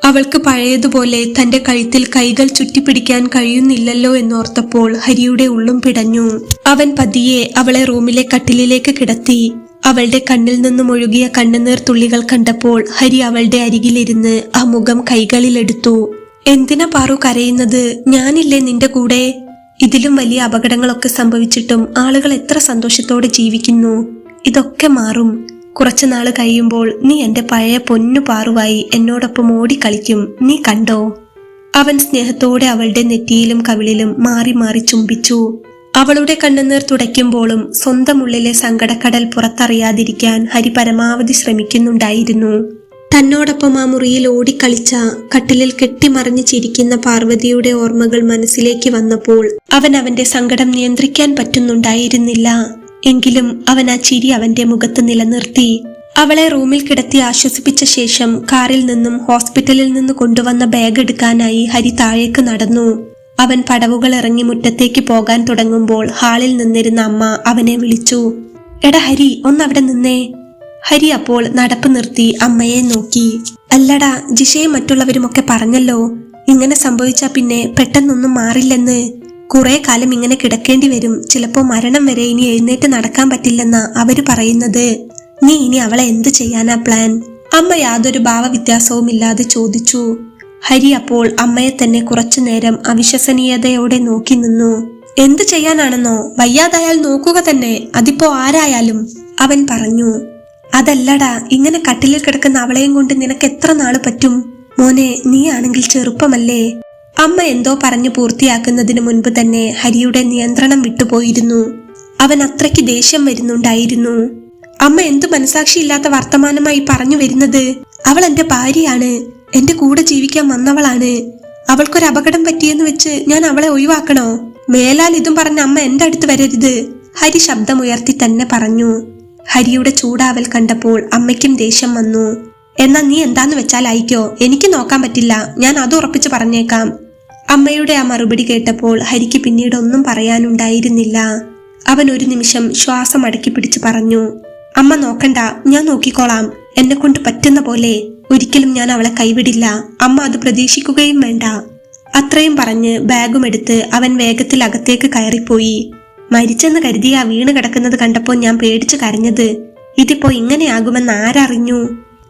അവൾക്ക് പഴയതുപോലെ തന്റെ കഴുത്തിൽ കൈകൾ ചുറ്റിപ്പിടിക്കാൻ കഴിയുന്നില്ലല്ലോ എന്നോർത്തപ്പോൾ ഹരിയുടെ ഉള്ളും പിടഞ്ഞു. അവൻ പതിയെ അവളെ റൂമിലെ കട്ടിലിലേക്ക് കിടത്തി. അവളുടെ കണ്ണിൽ നിന്നും ഒഴുകിയ കണ്ണുനീർ തുള്ളികൾ കണ്ടപ്പോൾ ഹരി അവളുടെ അരികിലിരുന്ന് ആ മുഖം കൈകളിലെടുത്തു. എന്തിനാ പാറു കരയുന്നത്? ഞാനില്ലേ നിന്റെ കൂടെ? ഇതിലും വലിയ അപകടങ്ങളൊക്കെ സംഭവിച്ചിട്ടും ആളുകൾ എത്ര സന്തോഷത്തോടെ ജീവിക്കുന്നു. ഇതൊക്കെ മാറും. കുറച്ചു നാള് കഴിയുമ്പോൾ നീ എന്റെ പഴയ പൊന്നു പാറുവായി എന്നോടൊപ്പം ഓടിക്കളിക്കും, നീ കണ്ടോ? അവൻ സ്നേഹത്തോടെ അവളുടെ നെറ്റിയിലും കവിളിലും മാറി മാറി ചുംബിച്ചു. അവളുടെ കണ്ണുനീർ തുടയ്ക്കുമ്പോഴും സ്വന്തം ഉള്ളിലെ സങ്കടക്കടൽ പുറത്തറിയാതിരിക്കാൻ ഹരി പരമാവധി ശ്രമിക്കുന്നുണ്ടായിരുന്നു. തന്നോടൊപ്പം ആ മുറിയിൽ ഓടിക്കളിച്ച കട്ടിലിൽ കെട്ടിമറിഞ്ഞ് ചിരിക്കുന്ന പാർവതിയുടെ ഓർമ്മകൾ മനസ്സിലേക്ക് വന്നപ്പോൾ അവൻ അവന്റെ സങ്കടം നിയന്ത്രിക്കാൻ പറ്റുന്നുണ്ടായിരുന്നില്ല. എങ്കിലും അവൻ ആ ചിരി അവന്റെ മുഖത്ത് നിലനിർത്തി. അവളെ റൂമിൽ കിടത്തി ആശ്വസിപ്പിച്ച ശേഷം കാറിൽ നിന്നും ഹോസ്പിറ്റലിൽ നിന്ന് കൊണ്ടുവന്ന ബാഗ് എടുക്കാനായി ഹരി താഴേക്ക് നടന്നു. അവൻ പടവുകൾ ഇറങ്ങി മുറ്റത്തേക്ക് പോകാൻ തുടങ്ങുമ്പോൾ ഹാളിൽ നിന്നിരുന്ന അമ്മ അവനെ വിളിച്ചു. എടാ ഹരി, ഒന്നവിടെ നിന്നേ. ഹരി അപ്പോൾ നടപ്പ് നിർത്തി അമ്മയെ നോക്കി. അല്ലടാ, ജിഷയും മറ്റുള്ളവരുമൊക്കെ പറഞ്ഞല്ലോ ഇങ്ങനെ സംഭവിച്ചാ പിന്നെ പെട്ടെന്നൊന്നും മാറില്ലെന്ന്. കുറെ കാലം ഇങ്ങനെ കിടക്കേണ്ടി വരും, ചിലപ്പോ മരണം വരെ ഇനി എഴുന്നേറ്റ് നടക്കാൻ പറ്റില്ലെന്നാ അവര് പറയുന്നത്. നീ ഇനി അവളെ എന്ത് ചെയ്യാനാ പ്ലാൻ? അമ്മ യാതൊരു ഭാവവ്യത്യാസവും ഇല്ലാതെ ചോദിച്ചു. ഹരി അപ്പോൾ അമ്മയെ തന്നെ കുറച്ചു നേരം അവിശ്വസനീയതയോടെ നോക്കി നിന്നു. എന്ത് ചെയ്യാനാണെന്നോ, വയ്യാതായാൽ നോക്കുക തന്നെ, അതിപ്പോ ആരായാലും, അവൻ പറഞ്ഞു. അതല്ലടാ, ഇങ്ങനെ കട്ടിലിൽ കിടക്കുന്ന അവളെയും കൊണ്ട് നിനക്ക് എത്ര നാള് പറ്റും? മോനെ, നീ ആണെങ്കിൽ ചെറുപ്പമല്ലേ. അമ്മ എന്തോ പറഞ്ഞു പൂർത്തിയാക്കുന്നതിന് മുൻപ് തന്നെ ഹരിയുടെ നിയന്ത്രണം വിട്ടുപോയിരുന്നു. അവൻ അത്രയ്ക്ക് ദേഷ്യം വരുന്നുണ്ടായിരുന്നു. അമ്മ എന്തു മനസാക്ഷിയില്ലാത്ത വർത്തമാനമായി പറഞ്ഞു വരുന്നത്? അവൾ എന്റെ ഭാര്യയാണ്, എന്റെ കൂടെ ജീവിക്കാൻ വന്നവളാണ്. അവൾക്കൊരു അപകടം പറ്റിയെന്ന് വെച്ച് ഞാൻ അവളെ ഒഴിവാക്കണോ? മേലാൽ ഇതും പറഞ്ഞ അമ്മ എന്റെ അടുത്ത് വരരുത്, ഹരി ശബ്ദമുയർത്തി തന്നെ പറഞ്ഞു. ഹരിയുടെ ചൂടാവൽ കണ്ടപ്പോൾ അമ്മയ്ക്കും ദേഷ്യം വന്നു. എന്നാ നീ എന്താന്ന് വെച്ചാൽ അയക്കോ, എനിക്ക് നോക്കാൻ പറ്റില്ല, ഞാൻ അത് ഉറപ്പിച്ച് പറഞ്ഞേക്കാം. അമ്മയുടെ ആ മറുപടി കേട്ടപ്പോൾ ഹരിക്ക് പിന്നീട് ഒന്നും പറയാനുണ്ടായിരുന്നില്ല. അവൻ ഒരു നിമിഷം ശ്വാസം അടക്കി പിടിച്ച് പറഞ്ഞു. അമ്മ നോക്കണ്ട, ഞാൻ നോക്കിക്കോളാം. എന്നെ കൊണ്ട് പറ്റുന്ന പോലെ. ഒരിക്കലും ഞാൻ അവളെ കൈവിടില്ല. അമ്മ അത് പ്രതീക്ഷിക്കുകയും വേണ്ട. അത്രയും പറഞ്ഞ് ബാഗും എടുത്ത് അവൻ വേഗത്തിൽ അകത്തേക്ക് കയറിപ്പോയി. മരിച്ചെന്ന് കരുതിയാ വീണ് കിടക്കുന്നത് കണ്ടപ്പോൾ ഞാൻ പേടിച്ചു കരഞ്ഞത്. ഇതിപ്പോ ഇങ്ങനെയാകുമെന്ന് ആരറിഞ്ഞു?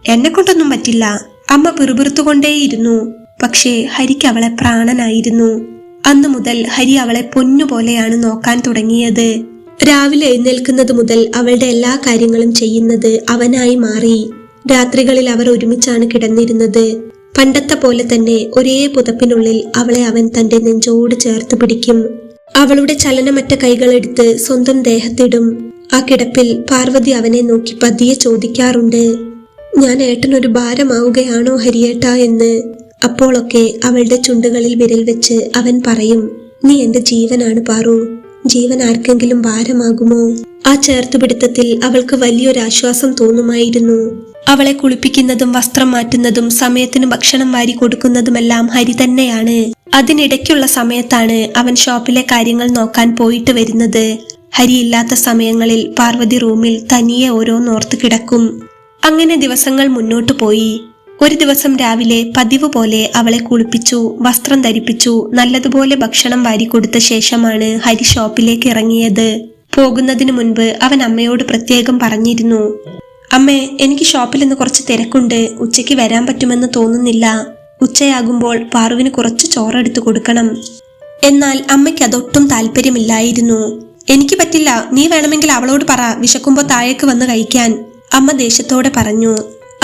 എന്നെ കൊണ്ടൊന്നും പറ്റില്ല. അമ്മ പിറുപിറുത്തുകൊണ്ടേയിരുന്നു. പക്ഷേ ഹരിക്ക് അവളെ പ്രാണനായിരുന്നു. അന്നു മുതൽ ഹരി അവളെ പൊന്നുപോലെയാണ് നോക്കാൻ തുടങ്ങിയത്. രാവിലെ എഴുന്നേൽക്കുന്നത് മുതൽ അവളുടെ എല്ലാ കാര്യങ്ങളും ചെയ്യുന്നത് അവനായി മാറി. രാത്രികളിൽ അവർ ഒരുമിച്ചാണ് കിടന്നിരുന്നത്. പണ്ടത്തെ പോലെ തന്നെ ഒരേ പുതപ്പിനുള്ളിൽ അവളെ അവൻ തന്റെ നെഞ്ചോട് ചേർത്ത് പിടിക്കും. അവളുടെ ചലനമറ്റ കൈകളെടുത്ത് സ്വന്തം ദേഹത്തിടും. ആ കിടപ്പിൽ പാർവതി അവനെ നോക്കി പതിയെ ചോദിക്കാറുണ്ട്, ഞാൻ ഏട്ടനൊരു ഭാരമാവുകയാണോ ഹരിയേട്ട എന്ന്. അപ്പോഴൊക്കെ അവളുടെ ചുണ്ടുകളിൽ വിരൽ വെച്ച് അവൻ പറയും, നീ എന്റെ ജീവനാണ് പാറു. ജീവൻ ആർക്കെങ്കിലും ഭാരമാകുമോ? ആ ചേർത്തുപിടുത്തത്തിൽ അവൾക്ക് വലിയൊരാശ്വാസം തോന്നുമായിരുന്നു. അവളെ കുളിപ്പിക്കുന്നതും വസ്ത്രം മാറ്റുന്നതും സമയത്തിന് ഭക്ഷണം വാരി കൊടുക്കുന്നതുമെല്ലാം ഹരി തന്നെയാണ്. അതിനിടയ്ക്കുള്ള സമയത്താണ് അവൻ ഷോപ്പിലെ കാര്യങ്ങൾ നോക്കാൻ പോയിട്ട് വരുന്നത്. ഹരി ഇല്ലാത്ത സമയങ്ങളിൽ പാർവതി റൂമിൽ തനിയെ ഓരോന്നോർത്ത് കിടക്കും. അങ്ങനെ ദിവസങ്ങൾ മുന്നോട്ടു പോയി. ഒരു ദിവസം രാവിലെ പതിവ് പോലെ അവളെ കുളിപ്പിച്ചു, വസ്ത്രം ധരിപ്പിച്ചു, നല്ലതുപോലെ ഭക്ഷണം വാരി കൊടുത്ത ശേഷമാണ് ഹരി ഷോപ്പിലേക്ക് ഇറങ്ങിയത്. പോകുന്നതിന് മുൻപ് അവൻ അമ്മയോട് പ്രത്യേകം പറഞ്ഞിരുന്നു, അമ്മേ, എനിക്ക് ഷോപ്പിൽ നിന്ന് കുറച്ച് തിരക്കുണ്ട്. ഉച്ചയ്ക്ക് വരാൻ പറ്റുമെന്ന് തോന്നുന്നില്ല. ഉച്ചയാകുമ്പോൾ പാറുവിന് കുറച്ച് ചോറെടുത്ത് കൊടുക്കണം. എന്നാൽ അമ്മയ്ക്ക് അതൊട്ടും താല്പര്യമില്ലായിരുന്നു. എനിക്ക് പറ്റില്ല, നീ വേണമെങ്കിൽ അവളോട് പറ, വിശക്കുമ്പോ താഴേക്ക് വന്ന് കഴിക്കാൻ, അമ്മ ദേഷ്യത്തോടെ പറഞ്ഞു.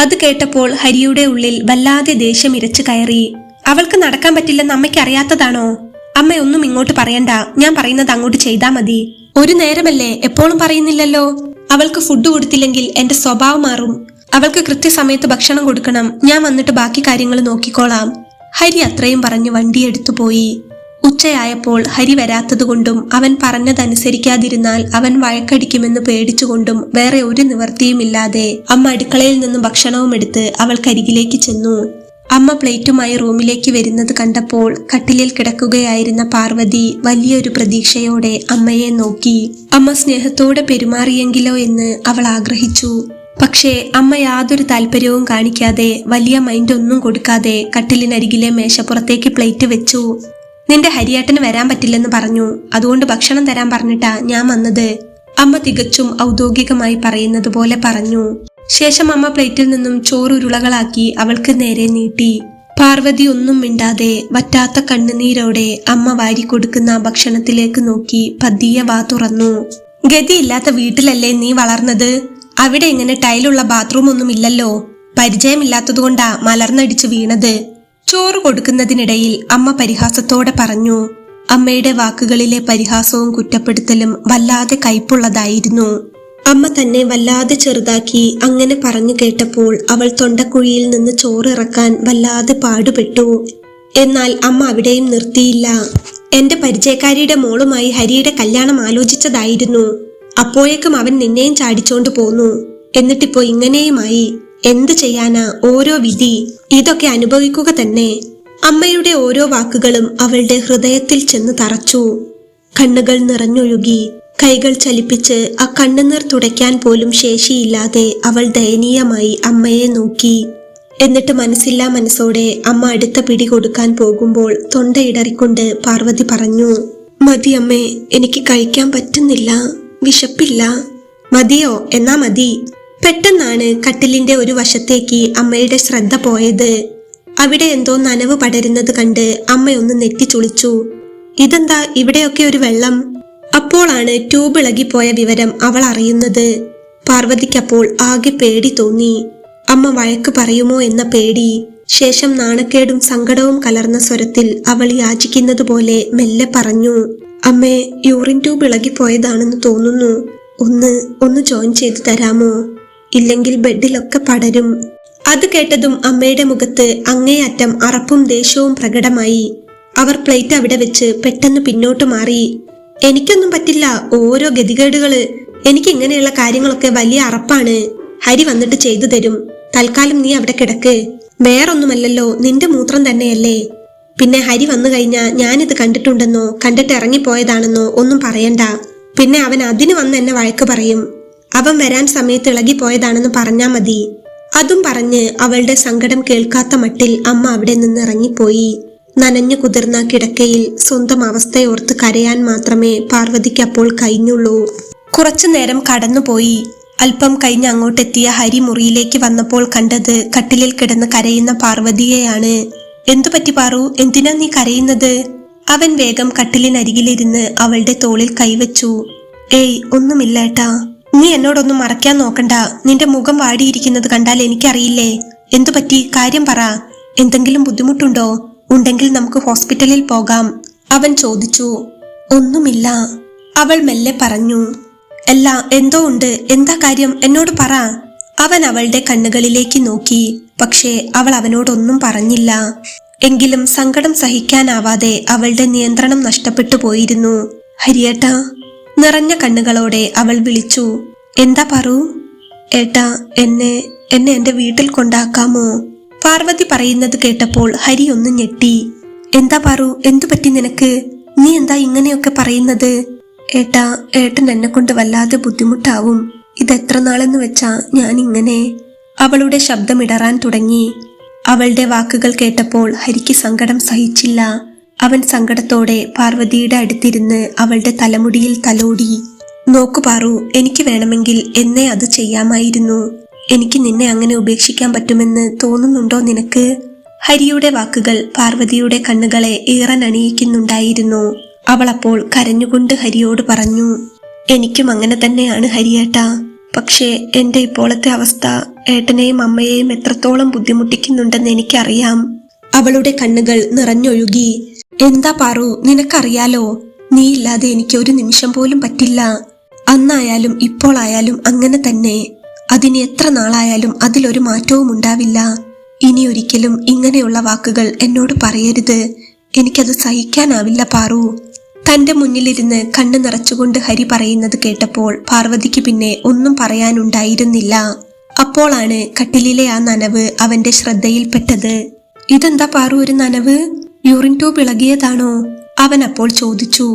അത് കേട്ടപ്പോൾ ഹരിയുടെ ഉള്ളിൽ വല്ലാതെ ദേഷ്യം ഇരച്ചു കയറി. അവൾക്ക് നടക്കാൻ പറ്റില്ലെന്ന് അമ്മയ്ക്ക് അറിയാത്തതാണോ? അമ്മ ഒന്നും ഇങ്ങോട്ട് പറയണ്ട, ഞാൻ പറയുന്നത് അങ്ങോട്ട് ചെയ്താ മതി. ഒരു നേരമല്ലേ, എപ്പോഴും പറയുന്നില്ലല്ലോ. അവൾക്ക് ഫുഡ് കൊടുത്തില്ലെങ്കിൽ എന്റെ സ്വഭാവം മാറും. അവൾക്ക് കൃത്യസമയത്ത് ഭക്ഷണം കൊടുക്കണം. ഞാൻ വന്നിട്ട് ബാക്കി കാര്യങ്ങൾ നോക്കിക്കോളാം. ഹരി അത്രയും പറഞ്ഞു വണ്ടിയെടുത്തു പോയി. ഉച്ചയായപ്പോൾ ഹരി വരാത്തതുകൊണ്ടും അവൻ പറഞ്ഞതനുസരിക്കാതിരുന്നാൽ അവൻ വഴക്കടിക്കുമെന്ന് പേടിച്ചുകൊണ്ടും വേറെ ഒരു നിവർത്തിയുമില്ലാതെ അമ്മ അടുക്കളയിൽ നിന്ന് ഭക്ഷണവും എടുത്ത് അവൾക്കരികിലേക്ക് ചെന്നു. അമ്മ പ്ലേറ്റുമായി റൂമിലേക്ക് വരുന്നത് കണ്ടപ്പോൾ കട്ടിലിൽ കിടക്കുകയായിരുന്ന പാർവതി വലിയൊരു പ്രതീക്ഷയോടെ അമ്മയെ നോക്കി. അമ്മ സ്നേഹത്തോടെ പെരുമാറിയെങ്കിലോ എന്ന് അവൾ ആഗ്രഹിച്ചു. പക്ഷേ അമ്മ യാതൊരു താല്പര്യവും കാണിക്കാതെ വലിയ മൈൻഡൊന്നും കൊടുക്കാതെ കട്ടിലിനരികിലെ മേശപ്പുറത്തേക്ക് പ്ലേറ്റ് വെച്ചു. നിന്റെ ഹരിയേട്ടന് വരാൻ പറ്റില്ലെന്ന് പറഞ്ഞു, അതുകൊണ്ട് ഭക്ഷണം തരാൻ പറഞ്ഞിട്ടാ ഞാൻ വന്നത്, അമ്മ തികച്ചും ഔദ്യോഗികമായി പറയുന്നത് പോലെ പറഞ്ഞു. ശേഷം അമ്മ പ്ലേറ്റിൽ നിന്നും ചോറുരുളകളാക്കി അവൾക്ക് നേരെ നീട്ടി. പാർവതി ഒന്നും മിണ്ടാതെ വറ്റാത്ത കണ്ണുനീരോടെ അമ്മ വാരി കൊടുക്കുന്ന ഭക്ഷണത്തിലേക്ക് നോക്കി പതിയെ വാ തുറന്നു. ഗതിയില്ലാത്ത വീട്ടിലല്ലേ നീ വളർന്നത്? അവിടെ ഇങ്ങനെ ടൈലുള്ള ബാത്റൂം ഒന്നും ഇല്ലല്ലോ. പരിചയമില്ലാത്തതുകൊണ്ടാ മലർന്നടിച്ചു വീണത്. ചോറ് കൊടുക്കുന്നതിനിടയിൽ അമ്മ പരിഹാസത്തോടെ പറഞ്ഞു. അമ്മയുടെ വാക്കുകളിലെ പരിഹാസവും കുറ്റപ്പെടുത്തലും വല്ലാതെ കയ്പുള്ളതായിരുന്നു. അമ്മ തന്നെ വല്ലാതെ ചെറുതാക്കി അങ്ങനെ പറഞ്ഞു കേട്ടപ്പോൾ അവൾ തൊണ്ടക്കുഴിയിൽ നിന്ന് ചോറിറക്കാൻ വല്ലാതെ പാടുപെട്ടു. എന്നാൽ അമ്മ അവിടെയും നിർത്തിയില്ല. എന്റെ പരിചയക്കാരിയുടെ മോളുമായി ഹരിയുടെ കല്യാണം ആലോചിച്ചതായിരുന്നു. അപ്പോഴേക്കും അവൻ നിന്നെയും ചാടിച്ചോണ്ട് പോന്നു. എന്നിട്ടിപ്പോ ഇങ്ങനെയുമായി. എന്തു ചെയ്യാനാ, ഓരോ വിധി. ഇതൊക്കെ അനുഭവിക്കുക തന്നെ. അമ്മയുടെ ഓരോ വാക്കുകളും അവളുടെ ഹൃദയത്തിൽ ചെന്ന് തറച്ചു. കണ്ണുകൾ നിറഞ്ഞൊഴുകി. കൈകൾ ചലിപ്പിച്ച് ആ കണ്ണുനീർ തുടയ്ക്കാൻ പോലും ശേഷിയില്ലാതെ അവൾ ദയനീയമായി അമ്മയെ നോക്കി. എന്നിട്ട് മനസ്സില്ലാ മനസ്സോടെ അമ്മ അടുത്ത പിടി കൊടുക്കാൻ പോകുമ്പോൾ തൊണ്ടയിടറിക്കൊണ്ട് പാർവതി പറഞ്ഞു, മതി അമ്മേ, എനിക്ക് കഴിക്കാൻ പറ്റുന്നില്ല, വിശപ്പില്ല. മതിയോ? എന്നാ മതി. പെട്ടെന്നാണ് കട്ടിലിന്റെ ഒരു വശത്തേക്ക് അമ്മയുടെ ശ്രദ്ധ പോയത്. അവിടെ എന്തോ നനവ് പടരുന്നത് കണ്ട് അമ്മയൊന്ന് നെറ്റിച്ചുളിച്ചു. ഇതെന്താ ഇവിടെയൊക്കെ ഒരു വെള്ളം? അപ്പോഴാണ് ട്യൂബ് ഇളകിപ്പോയ വിവരം അവൾ അറിയുന്നത്. പാർവതിക്കപ്പോൾ ആകെ പേടി തോന്നി. അമ്മ വഴക്ക് പറയുമോ എന്ന പേടി. ശേഷം നാണക്കേടും സങ്കടവും കലർന്ന സ്വരത്തിൽ അവൾ യാചിക്കുന്നത് പോലെ മെല്ലെ പറഞ്ഞു, അമ്മേ, യൂറിൻ ട്യൂബ് ഇളകിപ്പോയതാണെന്ന് തോന്നുന്നു. ഒന്ന് ജോയിൻ ചെയ്തു തരാമോ? ഇല്ലെങ്കിൽ ബെഡിലൊക്കെ പടരും. അത് കേട്ടതും അമ്മയുടെ മുഖത്ത് അങ്ങേയറ്റം അറപ്പും ദേഷ്യവും പ്രകടമായി. അവർ പ്ലേറ്റ് അവിടെ വെച്ച് പെട്ടെന്ന് പിന്നോട്ട് മാറി. എനിക്കൊന്നും പറ്റില്ല, ഓരോ ഗതികേടുകള്. എനിക്ക് ഇങ്ങനെയുള്ള കാര്യങ്ങളൊക്കെ വലിയ അറപ്പാണ്. ഹരി വന്നിട്ട് ചെയ്തു തരും. തൽക്കാലം നീ അവിടെ കിടക്ക്. വേറൊന്നുമല്ലല്ലോ, നിന്റെ മൂത്രം തന്നെയല്ലേ. പിന്നെ ഹരി വന്നു കഴിഞ്ഞാ ഞാനിത് കണ്ടിട്ടുണ്ടെന്നോ കണ്ടിട്ട് ഇറങ്ങിപ്പോയതാണെന്നോ ഒന്നും പറയണ്ട. പിന്നെ അവൻ അതിന് വന്ന് എന്നെ വഴക്ക് പറയും. അവൻ വരാൻ സമയത്ത് ഇളകിപ്പോയതാണെന്ന് പറഞ്ഞാ മതി. അതും പറഞ്ഞ് അവളുടെ സങ്കടം കേൾക്കാത്ത മട്ടിൽ അമ്മ അവിടെ നിന്ന് ഇറങ്ങിപ്പോയി. നനഞ്ഞു കുതിർന്ന കിടക്കയിൽ സ്വന്തം അവസ്ഥയോർത്ത് കരയാൻ മാത്രമേ പാർവതിക്ക് അപ്പോൾ കഴിഞ്ഞുള്ളൂ. കുറച്ചു നേരം കടന്നുപോയി. അല്പം കഴിഞ്ഞ് അങ്ങോട്ടെത്തിയ ഹരി മുറിയിലേക്ക് വന്നപ്പോൾ കണ്ടത് കട്ടിലിൽ കിടന്ന് കരയുന്ന പാർവതിയെയാണ്. എന്തു പറ്റി പാറു, എന്തിനാ നീ കരയുന്നത്? അവൻ വേഗം കട്ടിലിനരികിലിരുന്ന് അവളുടെ തോളിൽ കൈവച്ചു. ഏയ് ഒന്നുമില്ല ഏട്ടാ, നീ എന്നോടൊന്നും മറയ്ക്കാൻ നോക്കണ്ട. നിന്റെ മുഖം വാടിയിരിക്കുന്നത് കണ്ടാൽ എനിക്കറിയില്ലേ. എന്തു പറ്റി, കാര്യം പറ. എന്തെങ്കിലും ബുദ്ധിമുട്ടുണ്ടോ? ഉണ്ടെങ്കിൽ നമുക്ക് ഹോസ്പിറ്റലിൽ പോകാം, അവൻ ചോദിച്ചു. ഒന്നുമില്ല, അവൾ മെല്ലെ പറഞ്ഞു. അല്ല, എന്തോ ഉണ്ട്. എന്താ കാര്യം, എന്നോട് പറ. അവൻ അവളുടെ കണ്ണുകളിലേക്ക് നോക്കി. പക്ഷേ അവൾ അവനോടൊന്നും പറഞ്ഞില്ല. എങ്കിലും സങ്കടം സഹിക്കാനാവാതെ അവളുടെ നിയന്ത്രണം നഷ്ടപ്പെട്ടു പോയിരുന്നു. ഹരിയേട്ടാ, നിറഞ്ഞ കണ്ണുകളോടെ അവൾ വിളിച്ചു. എന്താ പറു? ഏട്ടാ, എന്നെ എന്റെ വീട്ടിൽ കൊണ്ടാക്കാമോ? പാർവതി പറയുന്നത് കേട്ടപ്പോൾ ഹരി ഒന്ന് ഞെട്ടി. എന്താ പാറു, എന്തു പറ്റി നിനക്ക്? നീ എന്താ ഇങ്ങനെയൊക്കെ പറയുന്നത്? ഏട്ടാ, ഏട്ടൻ എന്നെ കൊണ്ട് വല്ലാതെ ബുദ്ധിമുട്ടാവും. ഇതെത്ര നാളെന്ന് വെച്ചാ ഞാൻ ഇങ്ങനെ? അവളുടെ ശബ്ദമിടറാൻ തുടങ്ങി. അവളുടെ വാക്കുകൾ കേട്ടപ്പോൾ ഹരിക്ക് സങ്കടം സഹിച്ചില്ല. അവൻ സങ്കടത്തോടെ പാർവതിയുടെ അടുത്തിരുന്ന് അവളുടെ തലമുടിയിൽ തലോടി. നോക്കു പാറു, എനിക്ക് വേണമെങ്കിൽ എന്നെ അത് ചെയ്യാമായിരുന്നു. എനിക്ക് നിന്നെ അങ്ങനെ ഉപേക്ഷിക്കാൻ പറ്റുമെന്ന് തോന്നുന്നുണ്ടോ നിനക്ക്? ഹരിയുടെ വാക്കുകൾ പാർവതിയുടെ കണ്ണുകളെ ഈറനണിയിക്കുന്നുണ്ടായിരുന്നു. അവൾ അപ്പോൾ കരഞ്ഞുകൊണ്ട് ഹരിയോട് പറഞ്ഞു. എനിക്കും അങ്ങനെ തന്നെയാണ് ഹരിയേട്ടാ. പക്ഷേ എന്റെ ഇപ്പോഴത്തെ അവസ്ഥ ഏട്ടനെയും അമ്മയെയും എത്രത്തോളം ബുദ്ധിമുട്ടിക്കുന്നുണ്ടെന്ന് എനിക്കറിയാം. അവളുടെ കണ്ണുകൾ നിറഞ്ഞൊഴുകി. എന്താ പാറു, നിനക്കറിയാലോ, നീ ഇല്ലാതെ എനിക്ക് ഒരു നിമിഷം പോലും പറ്റില്ല. അന്നായാലും ഇപ്പോഴായാലും അങ്ങനെ തന്നെ. അതിന് എത്ര നാളായാലും അതിലൊരു മാറ്റവും ഉണ്ടാവില്ല. ഇനി ഒരിക്കലും ഇങ്ങനെയുള്ള വാക്കുകൾ എന്നോട് പറയരുത്. എനിക്കത് സഹിക്കാനാവില്ല പാറു. തന്റെ മുന്നിലിരുന്ന് കണ്ണു നിറച്ചുകൊണ്ട് ഹരി പറയുന്നത് കേട്ടപ്പോൾ പാർവതിക്ക് പിന്നെ ഒന്നും പറയാനുണ്ടായിരുന്നില്ല. അപ്പോളാണ് കട്ടിലിലെ ആ നനവ് അവന്റെ ശ്രദ്ധയിൽപ്പെട്ടത്. ഇതെന്താ പാറു, ഒരു നനവ്? യൂറിൻ ട്യൂബ് ഇളകിയതാണോ? അവൻ അപ്പോൾ ചോദിച്ചു.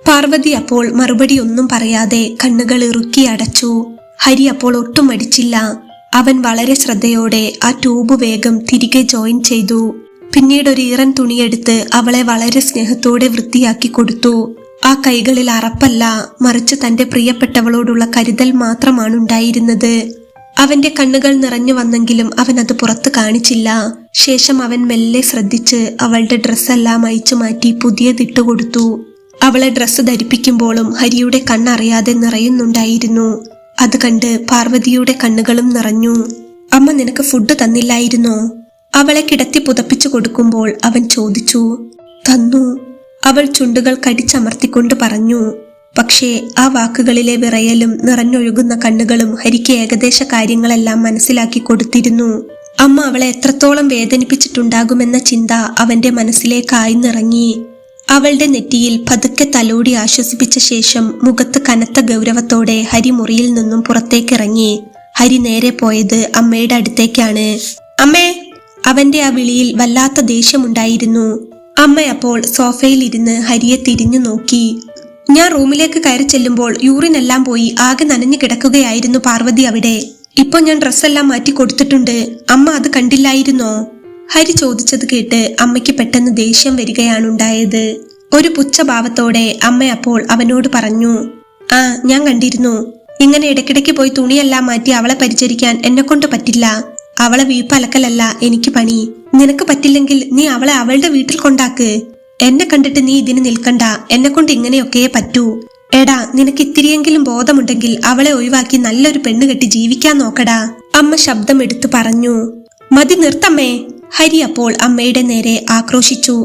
പാർവതി അപ്പോൾ മറുപടി ഒന്നും പറയാതെ കണ്ണുകൾ ഇറുക്കി അടച്ചു. ഹരി അപ്പോൾ ഒട്ടും മടിച്ചില്ല. അവൻ വളരെ ശ്രദ്ധയോടെ ആ ട്യൂബ് വേഗം തിരികെ ജോയിൻ ചെയ്തു. പിന്നീട് ഒരു ഈറൻ തുണിയെടുത്ത് അവളെ വളരെ സ്നേഹത്തോടെ വൃത്തിയാക്കി കൊടുത്തു. ആ കൈകളിൽ അറപ്പല്ല, മറിച്ച് തന്റെ പ്രിയപ്പെട്ടവളോടുള്ള കരുതൽ മാത്രമാണ് ഉണ്ടായിരുന്നത്. അവന്റെ കണ്ണുകൾ നിറഞ്ഞു വന്നെങ്കിലും അവൻ അത് പുറത്ത് കാണിച്ചില്ല. ശേഷം അവൻ മെല്ലെ ശ്രദ്ധിച്ച് അവളുടെ ഡ്രസ്സെല്ലാം അയച്ചു മാറ്റി പുതിയതിട്ടുകൊടുത്തു. അവളെ ഡ്രസ്സ് ധരിപ്പിക്കുമ്പോഴും ഹരിയുടെ കണ്ണറിയാതെ നിറയുന്നുണ്ടായിരുന്നു. അത് കണ്ട് പാർവതിയുടെ കണ്ണുകളും നിറഞ്ഞു. അമ്മ നിനക്ക് ഫുഡ് തന്നില്ലായിരുന്നോ? അവളെ കിടത്തി പുതപ്പിച്ചു കൊടുക്കുമ്പോൾ അവൻ ചോദിച്ചു. തന്നു, അവൾ ചുണ്ടുകൾ കടിച്ചമർത്തിക്കൊണ്ട് പറഞ്ഞു. പക്ഷേ ആ വാക്കുകളിലെ വിറയലും നിറഞ്ഞൊഴുകുന്ന കണ്ണുകളും ഹരിക്ക് ഏകദേശ കാര്യങ്ങളെല്ലാം മനസ്സിലാക്കി കൊടുത്തിരുന്നു. അമ്മ അവളെ എത്രത്തോളം വേദനിപ്പിച്ചിട്ടുണ്ടാകുമെന്ന ചിന്ത അവന്റെ മനസ്സിലേക്കായിന്നിറങ്ങി. അവളുടെ നെറ്റിയിൽ പതുക്കെ തലോടി ആശ്വസിപ്പിച്ച ശേഷം മുഖത്ത് കനത്ത ഗൗരവത്തോടെ ഹരി മുറിയിൽ നിന്നും പുറത്തേക്കിറങ്ങി. ഹരി നേരെ പോയത് അമ്മയുടെ അടുത്തേക്കാണ്. അമ്മേ! അവന്റെ ആ വിളിയിൽ വല്ലാത്ത ദേഷ്യമുണ്ടായിരുന്നു. അമ്മ അപ്പോൾ സോഫയിൽ ഇരുന്ന് ഹരിയെ തിരിഞ്ഞു നോക്കി. ഞാൻ റൂമിലേക്ക് കയറി ചെല്ലുമ്പോൾ യൂറിനെല്ലാം പോയി ആകെ നനഞ്ഞു കിടക്കുകയായിരുന്നു പാർവതി അവിടെ. ഇപ്പൊ ഞാൻ ഡ്രസ്സെല്ലാം മാറ്റി കൊടുത്തിട്ടുണ്ട്. അമ്മ അത് കണ്ടില്ലായിരുന്നോ? ഹരി ചോദിച്ചത് കേട്ട് അമ്മയ്ക്ക് പെട്ടെന്ന് ദേഷ്യം വരികയാണുണ്ടായത്. ഒരു പുച്ഛഭാവത്തോടെ അമ്മ അപ്പോൾ അവനോട് പറഞ്ഞു. ആ, ഞാൻ കണ്ടിരുന്നു. ഇങ്ങനെ ഇടയ്ക്കിടയ്ക്ക് പോയി തുണിയെല്ലാം മാറ്റി അവളെ പരിചരിക്കാൻ എന്നെ കൊണ്ട് പറ്റില്ല. അവളെ വീപ്പലക്കലല്ല എനിക്ക് പണി. നിനക്ക് പറ്റില്ലെങ്കിൽ നീ അവളെ അവളുടെ വീട്ടിൽ കൊണ്ടാക്ക്. എന്നെ കണ്ടിട്ട് നീ ഇതിന് നിൽക്കണ്ട. എന്നെ കൊണ്ട് ഇങ്ങനെയൊക്കെ പറ്റൂ. എടാ, നിനക്ക് ഇത്തിരിയെങ്കിലും ബോധമുണ്ടെങ്കിൽ അവളെ ഒഴിവാക്കി നല്ലൊരു പെണ്ണ് കെട്ടി ജീവിക്കാൻ നോക്കടാ, അമ്മ ശബ്ദമെടുത്തു പറഞ്ഞു. മതി, നിർത്തമ്മേ! ഹരി അപ്പോൾ അമ്മയുടെ നേരെ ആക്രോശിച്ചു.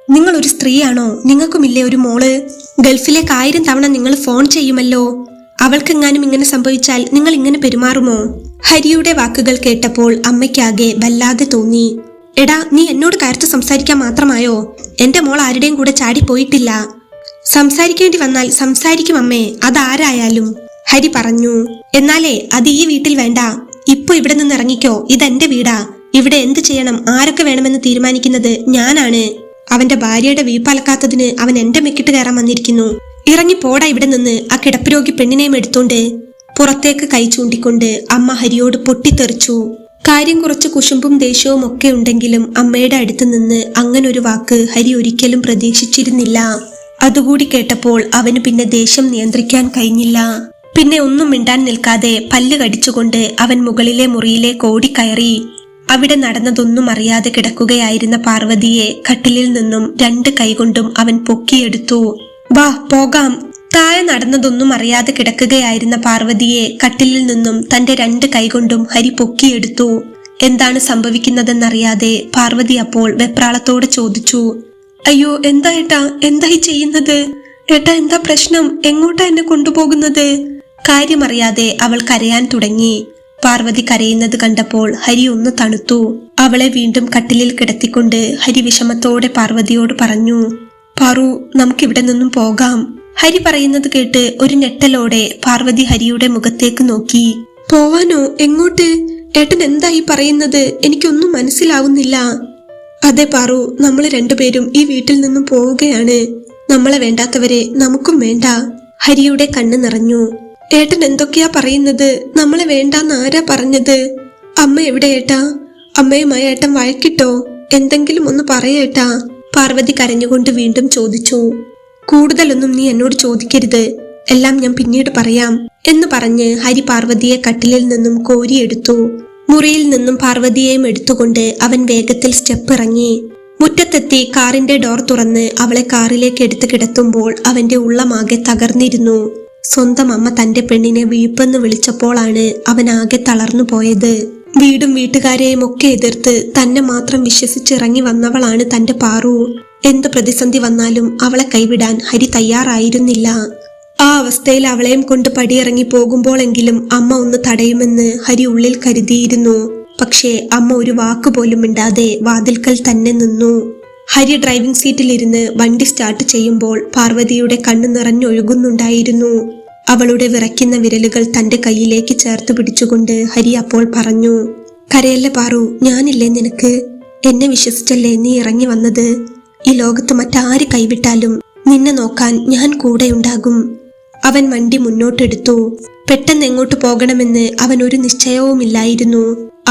നിങ്ങൾ ഒരു സ്ത്രീയാണോ? നിങ്ങൾക്കുമില്ലേ ഒരു മോള്? ഗൾഫിലേക്ക് 1000 തവണ നിങ്ങൾ ഫോൺ ചെയ്യുമല്ലോ. അവൾക്കെങ്ങാനും ഇങ്ങനെ സംഭവിച്ചാൽ നിങ്ങൾ ഇങ്ങനെ പെരുമാറുമോ? ഹരിയുടെ വാക്കുകൾ കേട്ടപ്പോൾ അമ്മയ്ക്കാകെ വല്ലാതെ തോന്നി. എടാ, നീ എന്നോട് കയർത്ത് സംസാരിക്കാൻ മാത്രമായോ? എന്റെ മോൾ ആരുടെയും കൂടെ ചാടിപ്പോയിട്ടില്ല. സംസാരിക്കേണ്ടി വന്നാൽ സംസാരിക്കും അമ്മേ, അതാരായാലും, ഹരി പറഞ്ഞു. എന്നാലേ അത് ഈ വീട്ടിൽ വേണ്ട. ഇപ്പൊ ഇവിടെ നിന്ന് ഇറങ്ങിക്കോ. ഇതെന്റെ വീടാ. ഇവിടെ എന്ത് ചെയ്യണം, ആരൊക്കെ വേണമെന്ന് തീരുമാനിക്കുന്നത് ഞാനാണ്. അവന്റെ ഭാര്യയുടെ വീപ്പലക്കാത്തതിന് അവൻ എന്റെ മെക്കിട്ട് കയറാൻ വന്നിരിക്കുന്നു. ഇറങ്ങി പോടാ ഇവിടെ നിന്ന് ആ കിടപ്പ് രോഗി പെണ്ണിനെയും എടുത്തോണ്ട്. പുറത്തേക്ക് കൈ ചൂണ്ടിക്കൊണ്ട് അമ്മ ഹരിയോട് പൊട്ടിത്തെറിച്ചു. കാര്യം കുറച്ച് കുശുമ്പും ദേഷ്യവും ഒക്കെ ഉണ്ടെങ്കിലും അമ്മയുടെ അടുത്ത് നിന്ന് അങ്ങനൊരു വാക്ക് ഹരി ഒരിക്കലും പ്രതീക്ഷിച്ചിരുന്നില്ല. അതുകൂടി കേട്ടപ്പോൾ അവന് പിന്നെ ദേഷ്യം നിയന്ത്രിക്കാൻ കഴിഞ്ഞില്ല. പിന്നെ ഒന്നും മിണ്ടാൻ നിൽക്കാതെ പല്ല് കടിച്ചുകൊണ്ട് അവൻ മുകളിലെ മുറിയിലേക്ക് ഓടിക്കയറി. അവിടെ നടന്നതൊന്നും അറിയാതെ കിടക്കുകയായിരുന്ന പാർവതിയെ കട്ടിലിൽ നിന്നും 2 കൈകൊണ്ടും അവൻ പൊക്കിയെടുത്തു. വാ പോകാം. താഴെ നടന്നതൊന്നും അറിയാതെ കിടക്കുകയായിരുന്ന പാർവതിയെ കട്ടിലിൽ നിന്നും തന്റെ 2 കൈകൊണ്ടും ഹരി പൊക്കിയെടുത്തു. എന്താണ് സംഭവിക്കുന്നതെന്നറിയാതെ പാർവതി അപ്പോൾ വെപ്രാളത്തോടെ ചോദിച്ചു, അയ്യോ എന്താ ഏട്ടാ, എന്തായി ചെയ്യുന്നത്? ഏട്ടാ എന്താ പ്രശ്നം? എങ്ങോട്ടാ എന്നെ കൊണ്ടുപോകുന്നത്? കാര്യമറിയാതെ അവൾ കരയാൻ തുടങ്ങി. പാർവതി കരയുന്നത് കണ്ടപ്പോൾ ഹരി ഒന്ന് തണുത്തു. അവളെ വീണ്ടും കട്ടിലിൽ കിടത്തിക്കൊണ്ട് ഹരി വിഷമത്തോടെ പാർവതിയോട് പറഞ്ഞു, പാറു നമുക്കിവിടെ നിന്നും പോകാം. ഹരി പറയുന്നത് കേട്ട് ഒരു ഞെട്ടലോടെ പാർവതി ഹരിയുടെ മുഖത്തേക്ക് നോക്കി. പോവാനോ? എങ്ങോട്ട്? ഏട്ടൻ എന്തായി പറയുന്നത്? എനിക്കൊന്നും മനസ്സിലാവുന്നില്ല. അതെ പാറു, നമ്മൾ 2 പേരും ഈ വീട്ടിൽ നിന്നും പോവുകയാണ്. നമ്മളെ വേണ്ടാത്തവരെ നമുക്കും വേണ്ട. ഹരിയുടെ കണ്ണ് നിറഞ്ഞു. ഏട്ടൻ എന്തൊക്കെയാ പറയുന്നത്? നമ്മളെ വേണ്ടാന്ന് ആരാ പറഞ്ഞത്? അമ്മ എവിടെ ഏട്ടാ? അമ്മയുമായി ഏട്ടൻ വഴക്കിട്ടോ? എന്തെങ്കിലും ഒന്ന് പറയേട്ടാ. പാർവതി കരഞ്ഞുകൊണ്ട് വീണ്ടും ചോദിച്ചു. കൂടുതലൊന്നും നീ എന്നോട് ചോദിക്കരുത്, എല്ലാം ഞാൻ പിന്നീട് പറയാം എന്ന് പറഞ്ഞ് ഹരി പാർവതിയെ കട്ടിലിൽ നിന്നും കോരിയെടുത്തു. മുറിയിൽ നിന്നും പാർവതിയെയും എടുത്തുകൊണ്ട് അവൻ വേഗത്തിൽ സ്റ്റെപ്പ് ഇറങ്ങി. മുറ്റത്തെത്തി കാറിന്റെ ഡോർ തുറന്ന് അവളെ കാറിലേക്ക് എടുത്ത് കിടത്തുമ്പോൾ അവന്റെ ഉള്ളമാകെ തകർന്നിരുന്നു. സ്വന്തം അമ്മ തന്റെ പെണ്ണിനെ വീപ്പെന്ന് വിളിച്ചപ്പോഴാണ് അവൻ ആകെ തളർന്നു പോയത്. വീടും വീട്ടുകാരെയും ഒക്കെ എതിർത്ത് തന്നെ മാത്രം വിശ്വസിച്ചിറങ്ങി വന്നവളാണ് തന്റെ പാറു. എന്ത് പ്രതിസന്ധി വന്നാലും അവളെ കൈവിടാൻ ഹരി തയ്യാറായിരുന്നില്ല. ആ അവസ്ഥയിൽ അവളെയും കൊണ്ട് പടിയിറങ്ങി പോകുമ്പോഴെങ്കിലും അമ്മ ഒന്ന് തടയുമെന്ന് ഹരി ഉള്ളിൽ കരുതിയിരുന്നു. പക്ഷേ അമ്മ ഒരു വാക്കുപോലും മിണ്ടാതെ വാതിൽക്കൽ തന്നെ നിന്നു. ഹരി ഡ്രൈവിംഗ് സീറ്റിലിരുന്ന് വണ്ടി സ്റ്റാർട്ട് ചെയ്യുമ്പോൾ പാർവതിയുടെ കണ്ണ് നിറഞ്ഞൊഴുകുന്നുണ്ടായിരുന്നു. അവളുടെ വിറയ്ക്കുന്ന വിരലുകൾ തന്റെ കയ്യിലേക്ക് ചേർത്ത് പിടിച്ചുകൊണ്ട് ഹരി അപ്പോൾ പറഞ്ഞു, കരയല്ലേ പാറു, ഞാനില്ലേ നിനക്ക്? എന്നെ വിശ്വസിച്ചല്ലേ നീ ഇറങ്ങി വന്നത്? ഈ ലോകത്ത് മറ്റാര് കൈവിട്ടാലും നിന്നെ നോക്കാൻ ഞാൻ കൂടെ ഉണ്ടാകും. അവൻ വണ്ടി മുന്നോട്ടെടുത്തു. പെട്ടെന്ന് എങ്ങോട്ട് പോകണമെന്ന് അവൻ ഒരു നിശ്ചയവുമില്ലായിരുന്നു.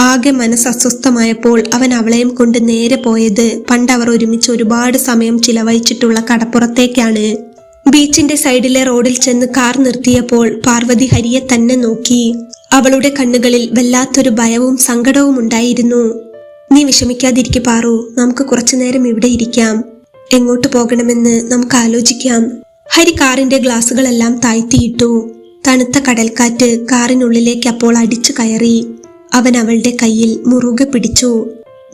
ആകെ മനസ്സസ്വസ്ഥമായപ്പോൾ അവൻ അവളെയും കൊണ്ട് നേരെ പോയത് പണ്ടവർ ഒരുമിച്ച് ഒരുപാട് സമയം ചിലവഴിച്ചിട്ടുള്ള കടപ്പുറത്തേക്കാണ്. ബീച്ചിന്റെ സൈഡിലെ റോഡിൽ ചെന്ന് കാർ നിർത്തിയപ്പോൾ പാർവതി ഹരിയെ തന്നെ നോക്കി. അവളുടെ കണ്ണുകളിൽ വല്ലാത്തൊരു ഭയവും സങ്കടവും ഉണ്ടായിരുന്നു. നീ വിഷമിക്കാതിരിക്കെ പാറു, നമുക്ക് കുറച്ചുനേരം ഇവിടെ ഇരിക്കാം. എങ്ങോട്ട് പോകണമെന്ന് നമുക്ക് ആലോചിക്കാം. ഹരി കാറിന്റെ ഗ്ലാസുകളെല്ലാം താഴ്ത്തിയിട്ടു. തണുത്ത കടൽക്കാറ്റ് കാറിനുള്ളിലേക്ക് അപ്പോൾ അടിച്ചു കയറി. അവൻ അവളുടെ കയ്യിൽ മുറുകെ പിടിച്ചു.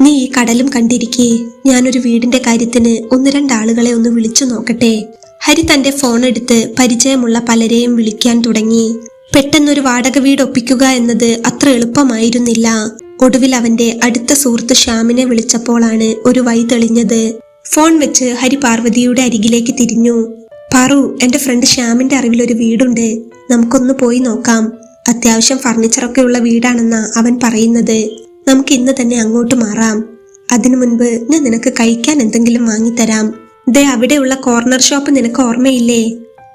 നീ ഈ കടലും കണ്ടിരിക്കേ, ഞാനൊരു വീടിന്റെ കാര്യത്തിന് 1-2 ആളുകളെ ഒന്ന് വിളിച്ചു നോക്കട്ടെ. ഹരി തന്റെ ഫോൺ എടുത്ത് പരിചയമുള്ള പലരെയും വിളിക്കാൻ തുടങ്ങി. പെട്ടെന്നൊരു വാടക വീട് ഒപ്പിക്കുക എന്നത് അത്ര എളുപ്പമായിരുന്നില്ല. ഒടുവിൽ അവന്റെ അടുത്ത സുഹൃത്ത് ശ്യാമിനെ വിളിച്ചപ്പോഴാണ് ഒരു വഴി തെളിഞ്ഞത്. ഫോൺ വെച്ച് ഹരി പാർവതിയുടെ അരികിലേക്ക് തിരിഞ്ഞു. പാറു, എന്റെ ഫ്രണ്ട് ശ്യാമിന്റെ അറിവിലൊരു വീടുണ്ട്, നമുക്കൊന്ന് പോയി നോക്കാം. അത്യാവശ്യം ഫർണിച്ചറൊക്കെ ഉള്ള വീടാണെന്നാ അവൻ പറയുന്നത്. നമുക്ക് ഇന്ന് തന്നെ അങ്ങോട്ട് മാറാം. അതിനു മുൻപ് ഞാൻ നിനക്ക് കഴിക്കാൻ എന്തെങ്കിലും വാങ്ങിത്തരാം. ദേ അവിടെയുള്ള കോർണർ ഷോപ്പ് നിനക്ക് ഓർമ്മയില്ലേ?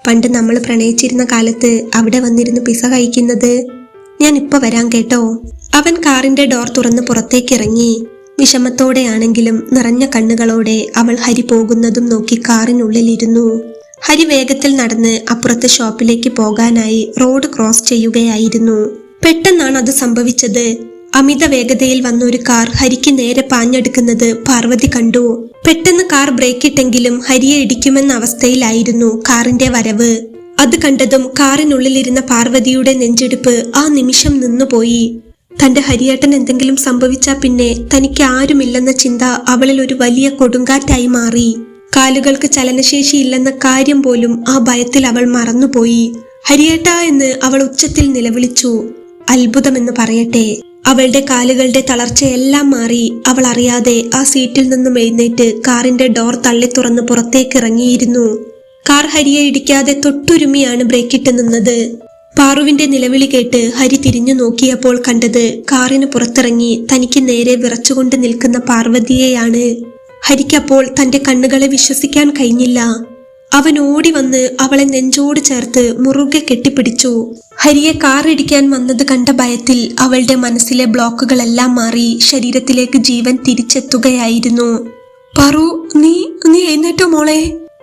പണ്ട് നമ്മൾ പ്രണയിച്ചിരുന്ന കാലത്ത് അവിടെ വന്നിരുന്ന് പിസ കഴിക്കുന്നത്. ഞാൻ ഇപ്പൊ വരാം കേട്ടോ. അവൻ കാറിന്റെ ഡോർ തുറന്ന് പുറത്തേക്ക് ഇറങ്ങി. വിഷമത്തോടെയാണെങ്കിലും നിറഞ്ഞ കണ്ണുകളോടെ അവൾ ഹരി പോകുന്നതും നോക്കി കാറിനുള്ളിലിരുന്നു. ഹരി വേഗത്തിൽ നടന്ന് അപ്പുറത്തെ ഷോപ്പിലേക്ക് പോകാനായി റോഡ് ക്രോസ് ചെയ്യുകയായിരുന്നു. പെട്ടെന്നാണ് അത് സംഭവിച്ചത്. അമിത വേഗതയിൽ വന്ന ഒരു കാർ ഹരിക്ക് നേരെ പാഞ്ഞെടുക്കുന്നത് പാർവതി കണ്ടു. പെട്ടെന്ന് കാർ ബ്രേക്കിട്ടെങ്കിലും ഹരിയെ ഇടിക്കുമെന്ന അവസ്ഥയിലായിരുന്നു കാറിന്റെ വരവ്. അത് കണ്ടതും കാറിനുള്ളിലിരുന്ന പാർവതിയുടെ നെഞ്ചെടുപ്പ് ആ നിമിഷം നിന്നുപോയി. തന്റെ ഹരിയേട്ടൻ എന്തെങ്കിലും സംഭവിച്ചാൽ പിന്നെ തനിക്ക് ആരുമില്ലെന്ന ചിന്ത അവളിൽ ഒരു വലിയ കൊടുങ്കാറ്റായി മാറി. കാലുകൾക്ക് ചലനശേഷിയില്ലെന്ന കാര്യം പോലും ആ ഭയത്തിൽ അവൾ മറന്നുപോയി. ഹരിയേട്ടാ എന്ന് അവൾ ഉച്ചത്തിൽ നിലവിളിച്ചു. അത്ഭുതമെന്ന് പറയട്ടെ, അവളുടെ കാലുകളുടെ തളർച്ചയെല്ലാം മാറി അവൾ അറിയാതെ ആ സീറ്റിൽ നിന്നും എഴുന്നേറ്റ് കാറിന്റെ ഡോർ തള്ളി തുറന്ന് പുറത്തേക്കിറങ്ങിയിരുന്നു. കാർ ഹരിയെ ഇടിക്കാതെ തൊട്ടുരുമിയാണ് ബ്രേക്കിട്ട് നിന്നത്. പാറുവിന്റെ നിലവിളി കേട്ട് ഹരി തിരിഞ്ഞു നോക്കിയപ്പോൾ കണ്ടത് കാറിന് പുറത്തിറങ്ങി തനിക്ക് നേരെ വിറച്ചുകൊണ്ട് നിൽക്കുന്ന പാർവതിയെയാണ്. ഹരിക്കപ്പോൾ തന്റെ കണ്ണുകളെ വിശ്വസിക്കാൻ കഴിഞ്ഞില്ല. അവൻ ഓടി വന്ന് അവളെ നെഞ്ചോട് ചേർത്ത് മുറുകെ കെട്ടിപ്പിടിച്ചു. ഹരിയെ കാറിടിക്കാൻ വന്നത് കണ്ട ഭയത്തിൽ അവളുടെ മനസ്സിലെ ബ്ലോക്കുകളെല്ലാം മാറി ശരീരത്തിലേക്ക് ജീവൻ തിരിച്ചെത്തുകയായിരുന്നു. പറു, നീ നീ എഴുന്നേറ്റോ മോളെ?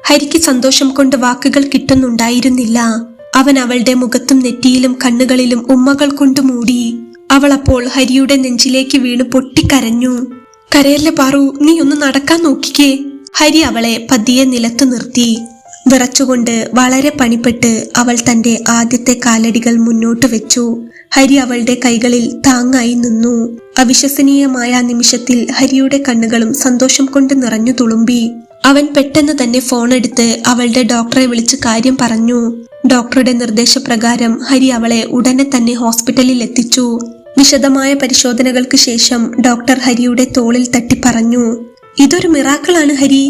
ഹരിക്ക് സന്തോഷം കൊണ്ട് വാക്കുകൾ കിട്ടുന്നുണ്ടായിരുന്നില്ല. അവൻ അവളുടെ മുഖത്തും നെറ്റിയിലും കണ്ണുകളിലും ഉമ്മകൾ കൊണ്ട് മൂടി. അവൾ അപ്പോൾ ഹരിയുടെ നെഞ്ചിലേക്ക് വീണ് പൊട്ടിക്കരഞ്ഞു. കരയല്ലേ പാറു, നീ ഒന്ന് നടക്കാൻ നോക്കിക്കേ. ഹരി അവളെ പതിയെ നിലത്തു നിർത്തി. വിറച്ചുകൊണ്ട് വളരെ പണിപ്പെട്ട് അവൾ തന്റെ ആദ്യത്തെ കാലടികൾ മുന്നോട്ട് വെച്ചു. ഹരി അവളുടെ കൈകളിൽ താങ്ങായി നിന്നു. അവിശ്വസനീയമായ നിമിഷത്തിൽ ഹരിയുടെ കണ്ണുകളും സന്തോഷം കൊണ്ട് നിറഞ്ഞു തുളുമ്പി. അവൻ പെട്ടെന്ന് തന്നെ ഫോൺ എടുത്ത് അവളുടെ ഡോക്ടറെ വിളിച്ച് കാര്യം പറഞ്ഞു. ഡോക്ടറുടെ നിർദ്ദേശപ്രകാരം ഹരി അവളെ ഉടനെ തന്നെ ഹോസ്പിറ്റലിൽ എത്തിച്ചു. വിശദമായ പരിശോധനകൾക്ക് ശേഷം ഡോക്ടർ ഹരിയുടെ തോളിൽ തട്ടി പറഞ്ഞു, ഇതൊരു മിറാക്കിളാണ് ഹരി.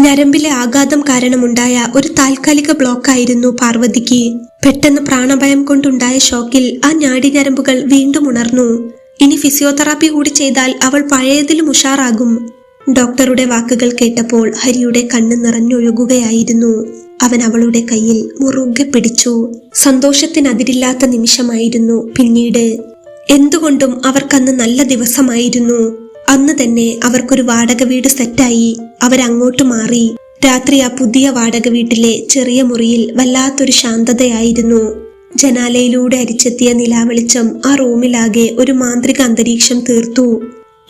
ഞരമ്പിലെ ആഘാതം കാരണമുണ്ടായ ഒരു താൽക്കാലിക ബ്ലോക്കായിരുന്നു പാർവതിക്ക്. പെട്ടെന്ന് പ്രാണഭയം കൊണ്ടുണ്ടായ ഷോക്കിൽ ആ നാഡിഞരമ്പുകൾ വീണ്ടും ഉണർന്നു. ഇനി ഫിസിയോതെറാപ്പി കൂടി ചെയ്താൽ അവൾ പഴയതിലും ഉഷാറാകും. ഡോക്ടറുടെ വാക്കുകൾ കേട്ടപ്പോൾ ഹരിയുടെ കണ്ണ് നിറഞ്ഞൊഴുകുകയായിരുന്നു. അവൻ അവളുടെ കയ്യിൽ മുറുകെ പിടിച്ചു. സന്തോഷത്തിനതിരില്ലാത്ത നിമിഷമായിരുന്നു പിന്നീട്. എന്തുകൊണ്ടും അവർക്കന്ന് നല്ല ദിവസമായിരുന്നു. അന്ന് തന്നെ അവർക്കൊരു വാടക വീട് സെറ്റായി. അവരങ്ങോട്ട് മാറി. രാത്രി ആ പുതിയ വാടക വീട്ടിലെ ചെറിയ മുറിയിൽ വല്ലാത്തൊരു ശാന്തതയായിരുന്നു. ജനാലയിലൂടെ അരിച്ചെത്തിയ നിലാവെളിച്ചം ആ റൂമിലാകെ ഒരു മാന്ത്രിക അന്തരീക്ഷം തീർത്തു.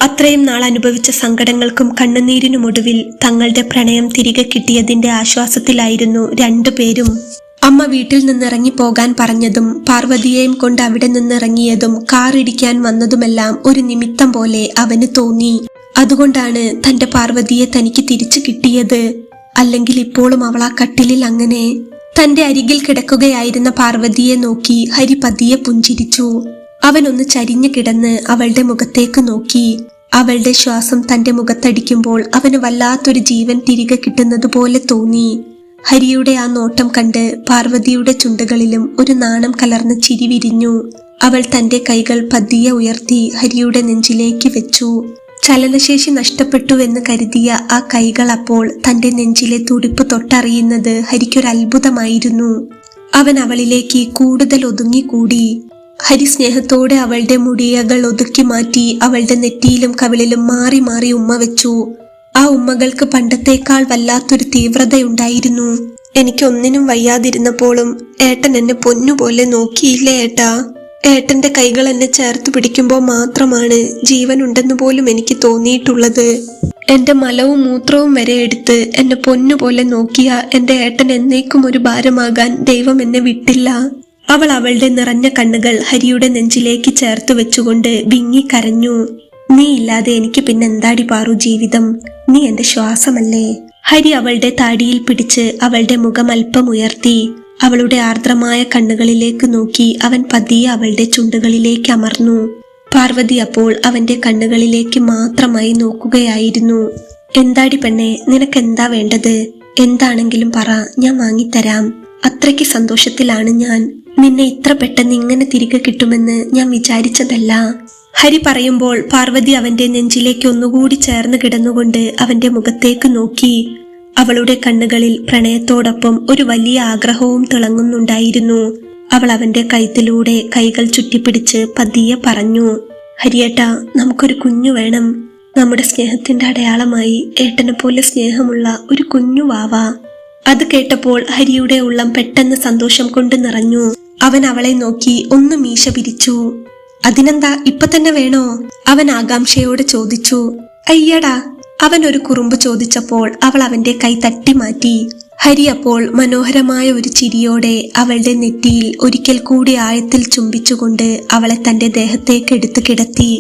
അത്രയും നാൾ അനുഭവിച്ച സങ്കടങ്ങൾക്കും കണ്ണുനീരിനുമൊടുവിൽ തങ്ങളുടെ പ്രണയം തിരികെ കിട്ടിയതിന്റെ ആശ്വാസത്തിലായിരുന്നു രണ്ടുപേരും. അമ്മ വീട്ടിൽ നിന്നിറങ്ങി പോകാൻ പറഞ്ഞതും പാർവതിയെയും കൊണ്ട് അവിടെ നിന്നിറങ്ങിയതും കാറിടിക്കാൻ വന്നതുമെല്ലാം ഒരു നിമിത്തം പോലെ അവന് തോന്നി. അതുകൊണ്ടാണ് തന്റെ പാർവതിയെ തനിക്ക് തിരിച്ചു കിട്ടിയത്. അല്ലെങ്കിൽ ഇപ്പോഴും അവൾ ആ കട്ടിലിൽ അങ്ങനെ. തന്റെ അരികിൽ കിടക്കുകയായിരുന്ന പാർവതിയെ നോക്കി ഹരി പതിയെ പുഞ്ചിരിച്ചു. അവനൊന്ന് ചരിഞ്ഞു കിടന്ന് അവളുടെ മുഖത്തേക്ക് നോക്കി. അവളുടെ ശ്വാസം തന്റെ മുഖത്തടിക്കുമ്പോൾ അവന് വല്ലാത്തൊരു ജീവൻ തിരികെ കിട്ടുന്നത് പോലെ തോന്നി. ഹരിയുടെ ആ നോട്ടം കണ്ട് പാർവതിയുടെ ചുണ്ടുകളിലും ഒരു നാണം കലർന്ന ചിരി വിരിഞ്ഞു. അവൾ തന്റെ കൈകൾ പതിയെ ഉയർത്തി ഹരിയുടെ നെഞ്ചിലേക്ക് വെച്ചു. ചലനശേഷി നഷ്ടപ്പെട്ടുവെന്ന് കരുതിയ ആ കൈകൾ അപ്പോൾ തന്റെ നെഞ്ചിലെ തുടിപ്പ് തൊട്ടറിയുന്നത് ഹരിക്കൊരത്ഭുതമായിരുന്നു. അവൻ അവളിലേക്ക് കൂടുതൽ ഒതുങ്ങിക്കൂടി. ഹരി സ്നേഹത്തോടെ അവളുടെ മുടിയകൾ ഒതുക്കി മാറ്റി അവളുടെ നെറ്റിയിലും കവിളിലും മാറി മാറി ഉമ്മ വെച്ചു. ആ ഉമ്മകൾക്ക് പണ്ടത്തേക്കാൾ വല്ലാത്തൊരു തീവ്രതയുണ്ടായിരുന്നു. എനിക്കൊന്നിനും വയ്യാതിരുന്നപ്പോഴും ഏട്ടൻ എന്നെ പൊന്നുപോലെ നോക്കിയില്ലേ ഏട്ടാ? ഏട്ടന്റെ കൈകൾ എന്നെ ചേർത്ത് പിടിക്കുമ്പോൾ മാത്രമാണ് ജീവനുണ്ടെന്ന് പോലും എനിക്ക് തോന്നിയിട്ടുള്ളത്. എന്റെ മലവും മൂത്രവും വരെ എടുത്ത് എന്നെ പൊന്നുപോലെ നോക്കിയ എന്റെ ഏട്ടൻ എന്നേക്കും ഒരു ഭാരമാകാൻ ദൈവം എന്നെ വിട്ടില്ല. അവൾ അവളുടെ നിറഞ്ഞ കണ്ണുകൾ ഹരിയുടെ നെഞ്ചിലേക്ക് ചേർത്ത് വെച്ചുകൊണ്ട് വിങ്ങി കരഞ്ഞു. നീ ഇല്ലാതെ എനിക്ക് പിന്നെന്താടി പാറു ജീവിതം? നീ എന്റെ ശ്വാസമല്ലേ? ഹരി അവളുടെ താടിയിൽ പിടിച്ച് അവളുടെ മുഖം അല്പം ഉയർത്തി. അവളുടെ ആർദ്രമായ കണ്ണുകളിലേക്ക് നോക്കി അവൻ പതിയെ അവളുടെ ചുണ്ടുകളിലേക്ക് അമർന്നു. പാർവതി അപ്പോൾ അവന്റെ കണ്ണുകളിലേക്ക് മാത്രമായി നോക്കുകയായിരുന്നു. എന്താടി പെണ്ണെ, നിനക്കെന്താ വേണ്ടത്? എന്താണെങ്കിലും പറ, ഞാൻ വാങ്ങിത്തരാം. അത്രയ്ക്ക് സന്തോഷത്തിലാണ് ഞാൻ. നിന്നെ ഇത്ര പെട്ടെന്ന് ഇങ്ങനെ തിരികെ കിട്ടുമെന്ന് ഞാൻ വിചാരിച്ചതല്ല. ഹരി പറയുമ്പോൾ പാർവതി അവന്റെ നെഞ്ചിലേക്ക് ഒന്നുകൂടി ചേർന്ന് കിടന്നുകൊണ്ട് അവന്റെ മുഖത്തേക്ക് നോക്കി. അവളുടെ കണ്ണുകളിൽ പ്രണയത്തോടൊപ്പം ഒരു വലിയ ആഗ്രഹവും തിളങ്ങുന്നുണ്ടായിരുന്നു. അവൾ അവന്റെ കഴുത്തിലൂടെ കൈകൾ ചുറ്റിപ്പിടിച്ച് പതിയെ പറഞ്ഞു, ഹരിയേട്ടാ, നമുക്കൊരു കുഞ്ഞു വേണം. നമ്മുടെ സ്നേഹത്തിന്റെ അടയാളമായി ഏട്ടനെ പോലെ സ്നേഹമുള്ള ഒരു കുഞ്ഞു വാവ. അത് കേട്ടപ്പോൾ ഹരിയുടെ ഉള്ളം പെട്ടെന്ന് സന്തോഷം കൊണ്ട് നിറഞ്ഞു. അവൻ അവളെ നോക്കി ഒന്ന് മീശ പിരിച്ചു. അതിനെന്താ, ഇപ്പൊ തന്നെ വേണോ? അവൻ ആകാംക്ഷയോടെ ചോദിച്ചു. അയ്യടാ, അവൻ ഒരു കുറുമ്പ് ചോദിച്ചപ്പോൾ അവൾ അവന്റെ കൈ തട്ടി മാറ്റി. ഹരി അപ്പോൾ മനോഹരമായ ഒരു ചിരിയോടെ അവളുടെ നെറ്റിയിൽ ഒരിക്കൽ കൂടി ആഴത്തിൽ ചുംബിച്ചുകൊണ്ട് അവളെ തന്റെ ദേഹത്തേക്ക് എടുത്തു കിടത്തി.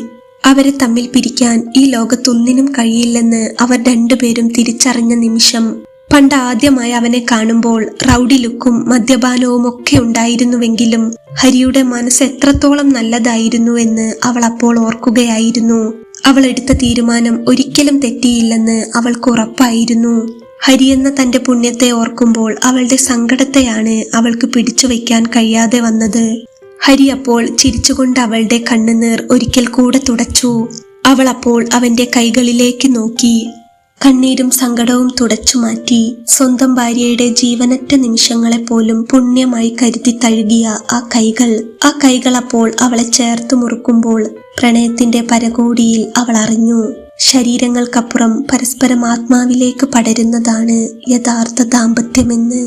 അവരെ തമ്മിൽ പിരിക്കാൻ ഈ ലോകത്തൊന്നിനും കഴിയില്ലെന്ന് അവർ രണ്ടുപേരും തിരിച്ചറിഞ്ഞ നിമിഷം. പണ്ട് ആദ്യമായി അവനെ കാണുമ്പോൾ റൗഡി ലുക്കും മദ്യപാനവും ഒക്കെ ഉണ്ടായിരുന്നുവെങ്കിലും ഹരിയുടെ മനസ്സ് എത്രത്തോളം നല്ലതായിരുന്നു എന്ന് അവൾ അപ്പോൾ ഓർക്കുകയായിരുന്നു. അവൾ എടുത്ത തീരുമാനം ഒരിക്കലും തെറ്റിയില്ലെന്ന് അവൾക്ക് ഉറപ്പായിരുന്നു. ഹരി എന്ന തന്റെ പുണ്യത്തെ ഓർക്കുമ്പോൾ അവളുടെ സങ്കടത്തെയാണ് അവൾക്ക് പിടിച്ചു വയ്ക്കാൻ കഴിയാതെ വന്നത്. ഹരി അപ്പോൾ ചിരിച്ചുകൊണ്ട് അവളുടെ കണ്ണുനീർ ഒരിക്കൽ കൂടെ തുടച്ചു. അവൾ അപ്പോൾ അവന്റെ കൈകളിലേക്ക് നോക്കി. കണ്ണീരും സങ്കടവും തുടച്ചുമാറ്റി സ്വന്തം ഭാര്യയുടെ ജീവനറ്റ നിമിഷങ്ങളെപ്പോലും പുണ്യമായി കരുതി തഴുകിയ ആ കൈകൾ അപ്പോൾ അവളെ ചേർത്ത് മുറുക്കുമ്പോൾ പ്രണയത്തിന്റെ പരകോടിയിൽ അവൾ അറിഞ്ഞു, ശരീരങ്ങൾക്കപ്പുറം പരസ്പരം ആത്മാവിലേക്ക് പടരുന്നതാണ് യഥാർത്ഥ ദാമ്പത്യമെന്ന്.